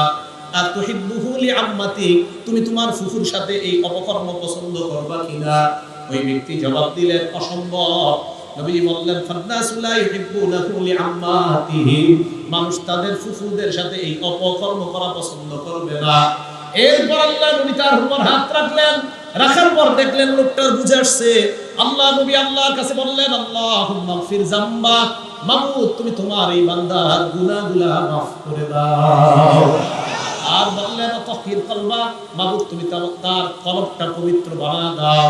আতুহিব্বুহু লিআম্মাতিক, তুমি তোমার ফুফুর সাথে এই অপকর্ম পছন্দ করবা কিনা? ওই ব্যক্তি জবাব দিলেন অসম্ভব, নবী বললেন ফান্নাসু লা ইউহিব্বুনাহু লিআম্মাতিহি, মানুষ তাদের ফুফুদের সাথে এই অপকর্ম করা পছন্দ করবে না। এরপর আল্লাহ নবী তার উপর হাত রাখলেন, রাখার পর দেখলেন লোকটার বুঝে আসছে। আল্লাহ নবী আল্লাহর কাছে বললেন আল্লাহুম্মা গফির যামবা, মাবুদ তুমি তোমার এই বান্দার গুনাহগুলো মাফ করে দাও। আর বললেন তাহির কলবা, মাবুদ তুমি তার কলবটা পবিত্র বানাও দাও।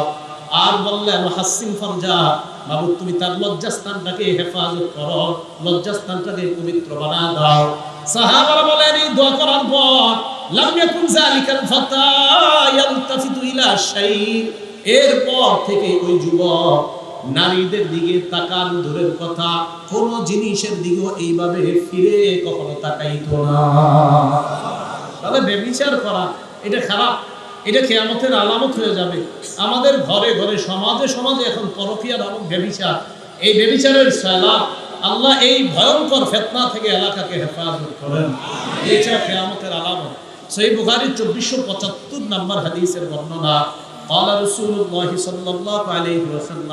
আর বললেন হাসিন ফারজা, মাবুদ তুমি তার লজ্জাস্থানটাকে হেফাজত করো, লজ্জাস্থানটাকে পবিত্র বানাও দাও। সাহাবারা বলেন এই দোয়া করার পর লাম ইয়াকুন যালিকাল ফাতা ইয়ালতাফিতু ইলা শাই, এরপর থেকে ওই যুবক নারীদের দিকে তাকান দূরের কথা, কোন জিনিসের দিকেও এইভাবে ফিরে কখনো তাকাইতো না। তাহলে ব্যভিচার করা এটা খারাপ, এটা কিয়ামতের আলামত হয়ে যাবে। আমাদের ঘরে ঘরে সমাজে সমাজে এখন পরকীয়া নামক ব্যভিচার, এই ব্যভিচারের সালাত আল্লাহ এই ভয়ঙ্কর ফিতনা থেকে এলাকাকে হেফাজত করেন। এটা কিয়ামতের আলামত। সহিহ বুখারী 2475 নম্বর হাদিসের বর্ণনা, قال رسول الله صلى الله عليه وسلم,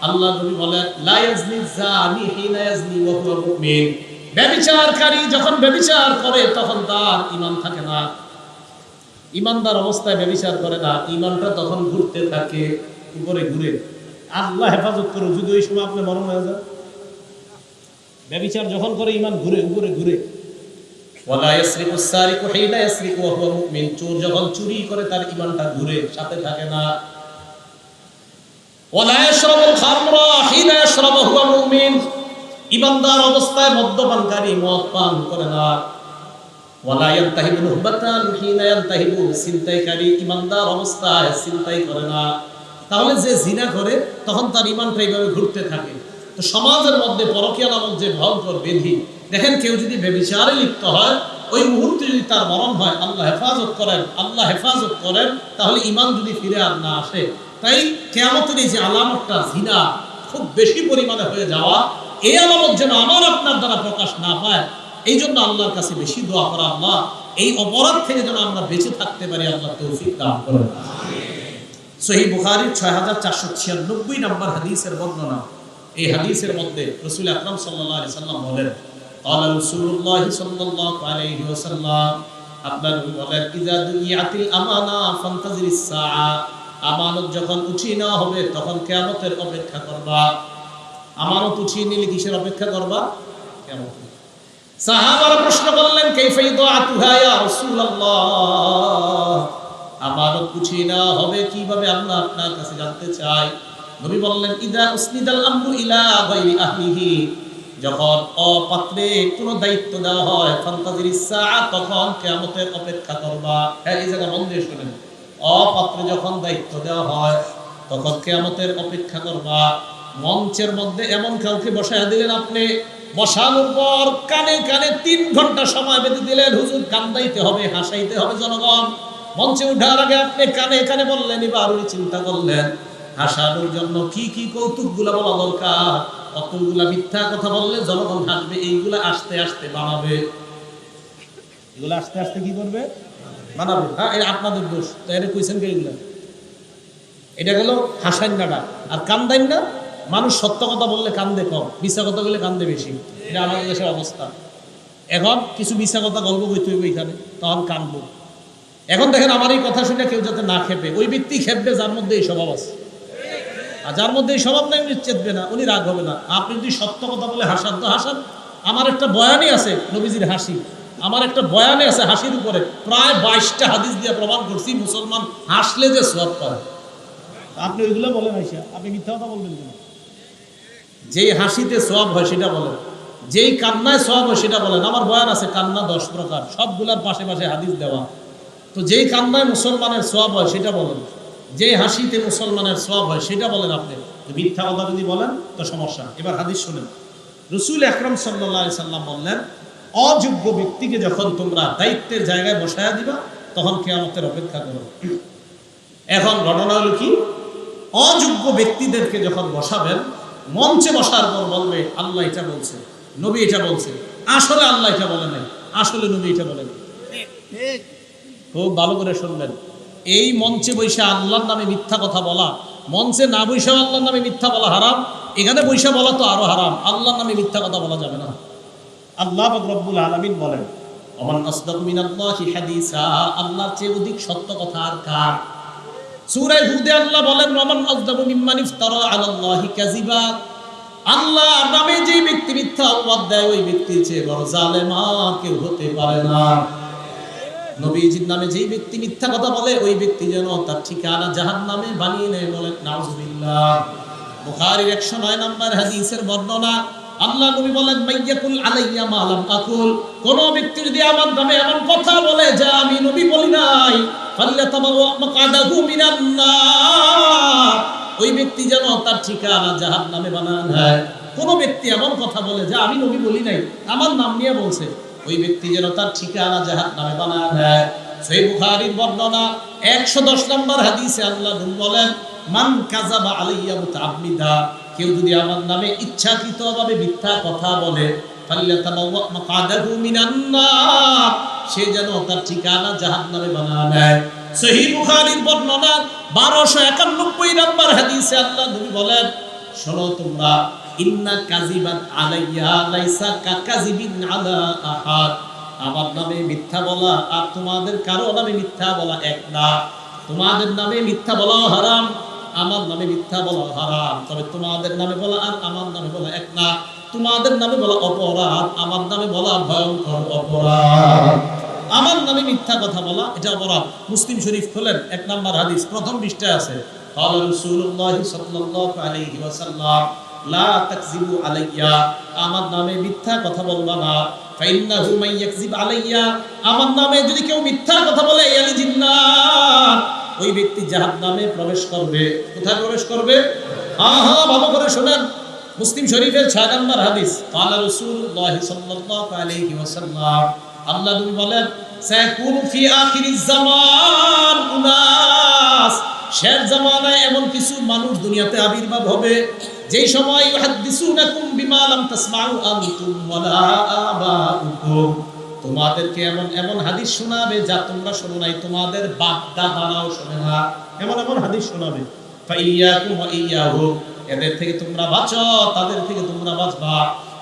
আল্লাহ নবী বলেন লা ইয়াজনি যানি হিনা ইয়াজনি ওয়া হুয়া মুমিন, ব্যভিচারকারী যখন ব্যভিচার করে তখন তার ঈমান থাকে না, ঈমানদার অবস্থায় ব্যভিচার করে না, ঈমানটা তখন ঘুরতে থাকে উপরে ঘুরে। আল্লাহ হেফাজত করো যদি ওই সময় আপনি মরণ হয়ে যায়। ব্যভিচার যখন করে ঈমান ঘুরে উপরে ঘুরে। ওয়ালা ইয়াসরিকু সারিকু হিনা ইয়াসরিকু ওয়া হুয়া মুমিন, চোর যখন চুরি করে তার ঈমানটা ঘুরে, সাথে থাকে না। ওয়ালা ইয়াশরাবুল খামরা হিনা ইয়াশরাবু হুয়া মুমিন, ঈমানদার অবস্থায় মদ্যপানকারী মদ পান করে না। ওয়ালা ইয়ানতাহিবু নুহবাতান হিনা ইয়ানতাহিবু, ছিনতাইকারী ঈমানদার অবস্থায় ছিনতাই করে না। তাহলে যে জিনা করে তখন তার ঈমানটা এইভাবে ঘুরতে থাকে। তো সমাজের মধ্যে পরকীয়া নামক যে ভয়ঙ্কর ব্যাধি, দেখেন কেউ যদি ব্যভিচারে লিপ্ত হয় ওই মুহূর্তে যদি তার মরণ হয়, আল্লাহ হেফাজত করেন, আল্লাহ হেফাজত করেন, তাহলে ঈমান যদি ফিরে আর না আসে। তাই কিয়ামতের এই যে আলামতটা জিনা খুব বেশি পরিমাণে হয়ে যাওয়া, এই আলামত যেন আমার আপনার দ্বারা প্রকাশ না পায়, এই জন্য আল্লাহর কাছে বেশি দোয়া করা, আল্লাহ এই অপরাধ থেকে যেন আমরা বেঁচে থাকতে পারি, আল্লাহ তৌফিক দান করেন। সহিহ বুখারীর 6496 নম্বর হাদিসের বর্ণনা, এই হাদিসের মধ্যে রাসূল আকরাম সাল্লাল্লাহু আলাইহি সাল্লাম বলেন ক্বালা রাসূলুল্লাহ সাল্লাল্লাহু আলাইহি ওয়াসাল্লাম, আপনার বলেন ইযা দুইয়াতিল আমানা ফান্তাজিরিস সাআ, আমানত যখন উঠিয়ে নেওয়া হবে তখন কিয়ামতের অপেক্ষা করবা। আমানত উঠিয়ে নিলে কিসের অপেক্ষা করবা? কিয়ামত। সাহাবারা প্রশ্ন করলেন কাইফা ইদাআতুহা ইয়া রাসূলুল্লাহ, আমানত উঠিয়ে নেওয়া হবে কিভাবে, আমরা আপনার কাছে জানতে চাই। নবী বললেন ইদা উসনিদাল আমরু ইলা গায়রি আহলিহি, যখন অপাত্রে কোনো দায়িত্ব দেওয়া হয়, ফান্তাজিরিস সাআ, তখন কিয়ামতের অপেক্ষা করবা। হ্যাঁ, এই জায়গা মন দিয়ে শুনেন, অপাত্রে যখন দায়িত্ব দেওয়া হয় তখন কিয়ামতের অপেক্ষা করবা। মঞ্চের মধ্যে এমন কাউকে বসায় দিলেন, আপনি বসানোর পর কানে কানে 3 ঘন্টা সময় বেঁধে দিলেন, হুজুর কান্দাইতে হবে, হাসাইতে হবে জনগণ। মঞ্চে উঠার আগে আপনি কানে কানে বললেন, এবার উনি চিন্তা করলেন হাসানোর জন্য কি কি কৌতুকগুলা বলা দরকার, কতগুলা মিথ্যা কথা বললে জনগণ হাসবে, এইগুলা আস্তে আস্তে বানাবে, এগুলো আস্তে আস্তে কি করবে? বানাবে। হ্যাঁ, এটা আপনাদের দোষ, তাই এটা কইছেন কে? এগুলা এটা গেল হাসাইন না, আর কান্দাইন না। মানুষ সত্য কথা বললে কান্দে কম, মিথ্যা কথা বললে কান্দে বেশি, এটা আমাদের দেশের অবস্থা। এখন কিছু মিথ্যা কথা গল্প করতে হইবে এখানে, তখন কান্দবো। এখন দেখেন আমার এই কথা শুনে কেউ যাতে না খেপে, ওই ব্যক্তি খেপবে যার মধ্যে এই স্বভাব আছে, আর যার মধ্যে এই স্বভাব নাই উনি চেতবে না, উনি রাগ হবে না। আপনি যদি সত্য কথা বলে হাসান তো হাসান। আমার একটা বয়ানই আছে নবীজির হাসি, আমার একটা বয়ানে আছে হাসির উপরে, প্রায় 22টা হাদিস দিয়ে প্রমাণ করছি মুসলমান হাসলে যে সওয়াব পায়। আপনি ওইগুলো বলেন আইসা, আপনি মিথ্যা কথা বলবেন কেন? যেই হাসিতে সওয়াব হয় সেটা বলেন, যেই কান্নায় সওয়াব হয় সেটা বলেন। আমার বয়ান আছে কান্না 10 প্রকার, সবগুলার পাশে পাশে হাদিস দেওয়া। তো যেই কান্নায় মুসলমানের সওয়াব হয় সেটা বলেন, যেই হাসিতে মুসলমানের সওয়াব হয় সেটা বলেন। আপনি মিথ্যা কথা যদি বলেন তো সমস্যা। এবার হাদিস শুনেন, রাসূল আকরাম সাল্লাল্লাহু আলাইহি সাল্লাম বললেন, অযোগ্য ব্যক্তিকে যখন তোমরা দায়িত্বের জায়গায় বসায়া দিবা তখন কিয়ামতের অপেক্ষা করো। এখন ঘটনা হলো কি, অযোগ্য ব্যক্তিদেরকে যখন বসাবেন, মঞ্চে বসার পর বলবে আল্লাহ এটা বলছে, নবী এটা বলছে। আসলে আল্লাহ এটা বলে নাই, আসলে নবী এটা বলে নাই। খুব ভালো করে শুনবেন, এই মঞ্চে বৈশা আল্লাহর নামে মিথ্যা কথা বলা, মঞ্চে না বৈশা আল্লাহর নামে মিথ্যা বলা হারাম, এখানে বৈশা বলা তো আরো হারাম। আল্লাহর নামে মিথ্যা কথা বলা যাবে না। আল্লাহ পাক রব্বুল আলামিন বলেন, ওমান আসদাকু মিনাল্লাহি হাদিসা, আল্লাহর চেয়ে অধিক সত্য কথা আর কার? সূরা হুদে আল্লাহ বলেন, ওমান আসদাকু মিম্মান ইফতারা আলাল্লাহি কাযিবা, আল্লাহর নামে যে ব্যক্তি মিথ্যা অপবাদ দেয় ওই ব্যক্তির চেয়ে বড় জালেম আর কেউ হতে পারে না। নবীজির নামে যেই ব্যক্তি মিথ্যা কথা বলে ওই ব্যক্তি যেন তার ঠিকানা জাহান্নামে বানিয়ে নেয়, বলেন নাউজুবিল্লাহ। বুখারীর 109 নম্বর হাদিসের বর্ণনা, আল্লাহ নবী বলেন, মাইয়াকুল আলাইয়া মা লাম আকুল, কোন ব্যক্তি যদি আমার নামে এমন কথা বলে যা আমি নবী বলি নাই, ফাল্লাতাবাওয়া মাকআদাহু মিনান নার, ওই ব্যক্তি যেন তার ঠিকানা জাহান্নামে বানায় নেয়। কোন ব্যক্তি এমন কথা বলে যা আমি নবী বলি নাই, আমার নাম নিয়ে বলছে, ওই ব্যক্তি যেন তার ঠিকানা জাহান্নামে বানায় নেয়। সহিহ বুখারীর বর্ণনা 110 নম্বর হাদিসে আল্লাহ নবী বলেন, মান কাযাবা আলাইয়া মুতাআম্মিদা, কেউ যদি আমার নামে ইচ্ছাকৃতভাবে মিথ্যা কথা বলে, ফাল্লাতাবাওয়া মাকআদাহু মিনান নার, সে যেন তার ঠিকানা জাহান্নামে বানায় নেয়। সহিহ বুখারীর বর্ণনা 1291 নম্বর হাদিসে আল্লাহ নবী বলেন, শোনো তোমরা, ইন্না কাযিবান আলাইয়া লাইসা কাযিবিন আলা আহাদ, আমার নামে মিথ্যা বলা আর তোমাদের কারো নামে মিথ্যা বলা এক না। তোমাদের নামে মিথ্যা বলা হারাম, আমার নামে মিথ্যা বলা হারাম, তবে তোমাদের নামে বলা আর আমার নামে বলা এক না। তোমাদের নামে বলা অপরাধ, আমার নামে বলা ভয়ঙ্কর অপরাধ। আমার নামে মিথ্যা কথা বলা এটা অপরাধ। মুসলিম শরীফ খোলেন, 1 নম্বর হাদিস, প্রথম পৃষ্ঠায় আছে, ক্বালা রাসূলুল্লাহ সাল্লাল্লাহু আলাইহি ওয়াসাল্লাম, লা তাকযিবু আলাইয়া, আমার নামে মিথ্যা কথা বলবা না। ফাইন্নাহু মান ইয়াকযিব আলাইয়া, আমার নামে যদি কেউ মিথ্যা কথা বলে, ইয়ালিজিন নার, ওই ব্যক্তি জাহান্নামে প্রবেশ করবে। কোথায় প্রবেশ করবে? ভালো করে শুনেন, মুসলিম শরীফের 6 নম্বর হাদিস, ক্বালা রাসূলুল্লাহ সাল্লাল্লাহু আলাইহি ওয়াসাল্লাম, আল্লাহ নবী বলেন, সায়াকুনু ফি আখিরিজ জামান উনাস, শেষ জামানায় এমন কিছু মানুষ দুনিয়াতে আবির্ভাব হবে যেই সময় ইউহাদ্দিসুনাকুম বিমা লাম তাসমাউ আনতুম ওয়ালা আবাউকুম, তোমাদেরকে এমন এমন হাদিস শোনাবে যা তোমরা শোনো নাই, তোমাদের বাপ দাদারাও শোনে না, এমন এমন হাদিস শোনাবে। ফাইয়াকুম ওয়া ইয়াহু, এদের থেকে তোমরা বাঁচো, তাদের থেকে তোমরা বাঁচবা।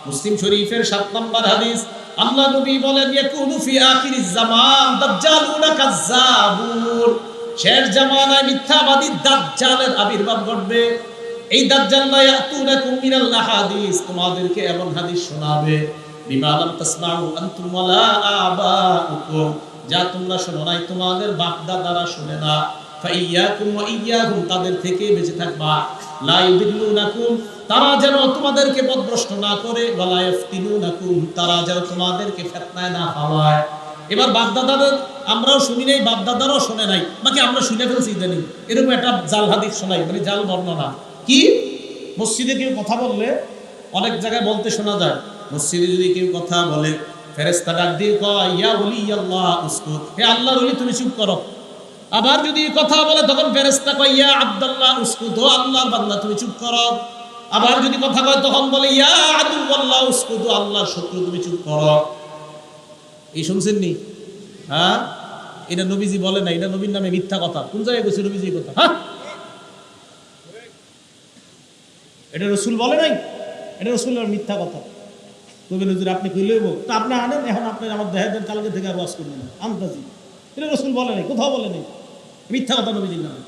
মুসলিম শরীফের 7 নম্বর হাদিস, আল্লাহ নবী বলেন, ইয়াকুনু ফি আখিরিজ জামান দাজ্জালুনা কাজ্জাবুন, শেষ জামানায় মিথ্যাবাদী দাজ্জালের আবির্ভাব ঘটবে। এই দাজ্জাল লা ইয়াতুনাকুম মিনাল আহাদিস, তোমাদেরকে এমন হাদিস শোনাবে, বিমা লাম তাসমাউ আনতুম ওয়ালা আবাউকুম, যা তোমরা শোনো নাই, তোমাদের বাপ দাদারা শুনে না। ফাইয়াকুম ওয়া ইয়াহুম, তাদের থেকে বেঁচে থাকবা। লা ইউদিল্লুনাকুম, তারা যেন তোমাদেরকে পথভ্রষ্ট না করে, ওয়ালা ইফতিনুনাকুম, তারা যেন তোমাদেরকে ফিতনায় না ফালায়। এবার বাপ দাদাদের আমরাও শুনি নাই, বাপ দাদারাও শুনে নাই, বাকি আমরা শুনে ফেলছি ইদানিং এরকম একটা জাল হাদিস শোনাই, মানে জাল বর্ণনা। কি? মসজিদে কেউ কথা বললে অনেক জায়গায় বলতে শোনা যায়, মসজিদে যদি কেউ কথা বলে, ফেরেশতা ডাক দিয়ে কয়, ইয়া ওলি আল্লাহ উসকুত, হে আল্লাহর ওলি তুমি চুপ করো। আবার যদি কথা বলে তখন ফেরেশতা কয়, ইয়া আব্দুল্লাহ উসকুত, ও আল্লাহর বান্দা তুমি চুপ করো। আবার যদি কথা কয় তখন বলে, ইয়া আদুল্লাহ উসকুত, আল্লাহর শত্রু তুমি চুপ করো। এই শুনছেন নি? হ্যাঁ, এটা নবীজি বলে না, এটা নবীর নামে মিথ্যা কথা। কোন জায়গায় গেছে নবীজি এই কথা? হ্যাঁ, এটা রাসূল বলে নাই, এটা রাসূলের মিথ্যা কথা। কবি হুজুর আপনি কই লইব, তো আপনি আনেন, এখন আপনি আমার দেহের কালকে থেকে আর ওয়াজ করবেন আমতাজি, এটা রাসূল বলে নাই, কোথাও বলে নাই, মিথ্যা কথা নবীজির নামে।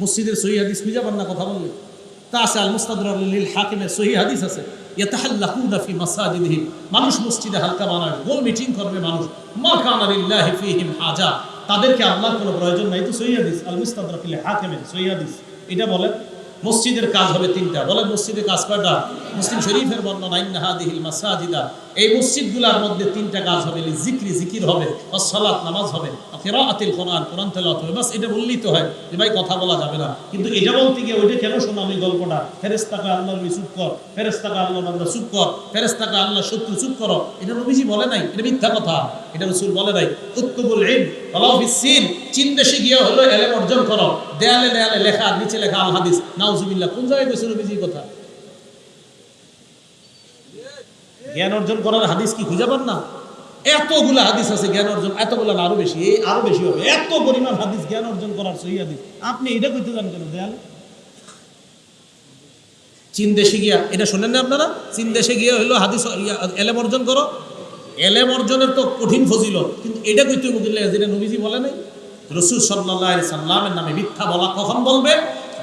মসজিদের সহিহ হাদিস খুঁজে পান না কথা বললে, তা আছে আল মুস্তাদরাক লিল হাকিমের সহিহ হাদিস আছে, ইয়াতাহাল্লাকুনা ফি মাসাজিদিহিম, মানুষ মসজিদে হালকা বানায়, গোল মিটিং করবে মানুষ, মা কানা লিল্লাহি ফীহিম হাজা, তাদেরকে আল্লাহর কোনো প্রয়োজন নাই। তো সহিহ হাদিস আল মুস্তাদরাক লিল হাকিমের সহিহ হাদিস, এটা বলেন মসজিদের কাজ হবে 3টা। বলেন মসজিদের কাজ কয়টা? মুসলিম শরীফের বর্ণনা, ইন্না হাদিহিল মাসাজিদা, এই মসজিদগুলোর মধ্যে 3টা কাজ হবে, জিকরি জিকির হবে, ওয়াস সালাত নামাজ হবে, কিরাআতুল কোরআন কোরআন তেলাওয়াত হবে। বাস এটা বললেই তো হয় যে ভাই কথা বলা যাবে না। কিন্তু এটা বলতে গিয়ে ওইটা কেন শোনাম এই গল্পটা, ফেরেশতাকে আল্লাহর নবী চুপ কর, ফেরেশতাকে আল্লাহর বান্দা চুপ কর, ফেরেশতাকে আল্লাহর শত্রু চুপ করো, এটা নবীজি বলে নাই, এটা মিথ্যা কথা, এটা রাসূল বলে নাই। উতকুবুল ইলম ওয়ালাউ বিসসিন, চীন দেশে গিয়ে হলো ইলম অর্জন করো, দেয়ালে দেয়ালে লেখা, নিচে লেখা আল হাদিস, নাউজুবিল্লাহ। কোন জায়গায় গেছে নবীজি কথা? জ্ঞান অর্জন করার হাদিস কি খুঁজে পান না? এতগুলা হাদিস আছে জ্ঞান অর্জন, এতগুলা না আরো বেশি, এই আরো বেশি হবে, এত পরিমাণ হাদিস জ্ঞান অর্জন করার সহিহ হাদিস। আপনি এটা কইতে জান কেন? দেয়ালে চীন দেশে গিয়া, এটা শোনেন না আপনারা, চীন দেশে গিয়ে হইলো হাদিস এলেম অর্জন করো। এলেম অর্জনের তো কঠিন ফজিলত, কিন্তু এটা কইতে মুদিল্লাহ যেটা নবীজি বলে নাই। রাসূল সাল্লাল্লাহু আলাইহি সাল্লামের নামে মিথ্যা বলা কখন বলবে?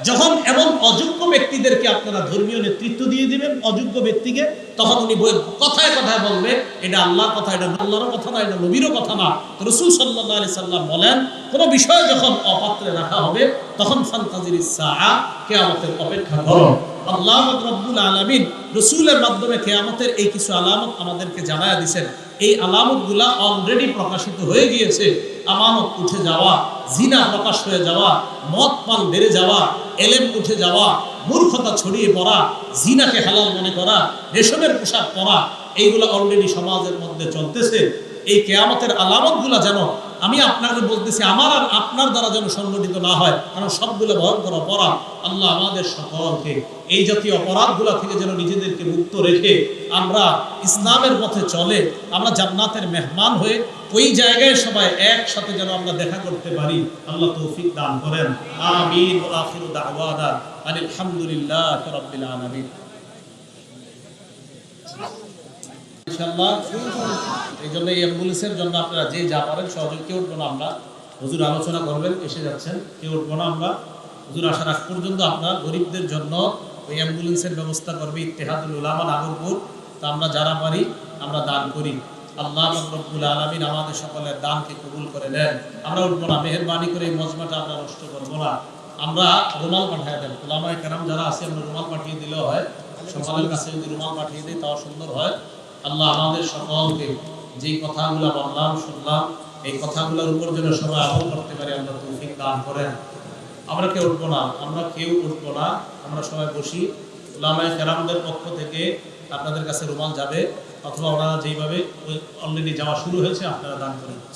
যখন এমন অযোগ্য ব্যক্তিদেরকে আপনারা ধর্মীয় নেতৃত্ব দিয়ে দিবেন, অযোগ্য ব্যক্তিকে, তখন উনি কথায় কথায় বলবে এটা আল্লাহর কথা, এটা আল্লাহর কথা না, এটা নবীরও কথা না। তো রাসূল সাল্লাল্লাহু আলাইহি সাল্লাম বলেন, কোন বিষয় যখন অপাত্রে রাখা হবে তখন ফান্তাজিরিস সাআ, কিয়ামতের অপেক্ষা করো। আল্লাহ রাব্বুল আলামিন রাসূলের মাধ্যমে কিয়ামতের এই কিছু আলামত আমাদেরকে জানায়া দিয়েছেন। এই আলামতগুলা অলরেডি প্রকাশিত হয়ে গিয়েছে। আমানত উঠে যাওয়া, জিনা প্রকাশ হয়ে যাওয়া, মদ পান বেড়ে যাওয়া, এলেম উঠে যাওয়া, মূর্খতা ছড়িয়ে পড়া, জিনাকে হালাল মনে করা, রেশমের পোশাক পরা, এইগুলো অলরেডি সমাজের মধ্যে চলতেছে। এই কিয়ামতের আলামতগুলা যেন আমি আপনাকে বলতেছি আমার আর আপনার দ্বারা যেন সংগঠিত না হয়, কারণ সবগুলো ভয়ঙ্কর অপরাধ। আল্লাহ আমাদের সকলকে এই জাতীয় অপরাধগুলো থেকে যেন নিজেদেরকে মুক্ত রেখে আমরা ইসলামের পথে চলে আমরা জান্নাতের মেহমান হয়ে ওই জায়গায় সবাই একসাথে যেন আমরা দেখা করতে পারি। আল্লাহ তৌফিক দান করেন। আমিন। ওয়া আখিরু দাওয়ানা আলহামদুলিল্লাহি রাব্বিল আলামিন। ইনশাআল্লাহ এই জন্য এই অ্যাম্বুলেন্সের জন্য আপনারা যে যা পারেন সহযোগী, কেউ উঠবো না আমরা, হুজুর আলোচনা করবেন, এসে যাচ্ছেন, কেউ উঠবো না আমরা। হুজুর আসার আগ পর্যন্ত আপনার গরিবদের জন্য ওই অ্যাম্বুলেন্সের ব্যবস্থা করবে ইত্তেহাদুল উলামা নাগরপুর। তা আমরা যারা পারি আমরা দান করি। আল্লাহ রাব্বুল আলামিন আমাদের সকলের দানকে কবুল করে নেন। আমরা উঠবো না, মেহেরবানি করে এই মজমাটা আমরা নষ্ট করবো না। আমরা রুমাল পাঠিয়ে দেন, উলামায়ে কেরাম যারা আছে আমরা রুমাল পাঠিয়ে দিলেও হয়, সকলের কাছে যদি রুমাল পাঠিয়ে দিই তাও সুন্দর হয়। আল্লাহ আমাদের সকলকে যেই কথাগুলো বললাম শুনলাম, এই কথাগুলোর উপর যেন সবাই আমল করতে পারি আল্লাহ তৌফিক দান করেন। আমরা কেউ উঠবো না, আমরা কেউ উঠবো না, আমরা সবাই বসি। উলামায়ে কেরামদের পক্ষ থেকে আপনাদের কাছে রুমাল যাবে, অথবা ওনারা যেইভাবে অলরেডি যাওয়া শুরু হয়েছে আপনারা দান করেন।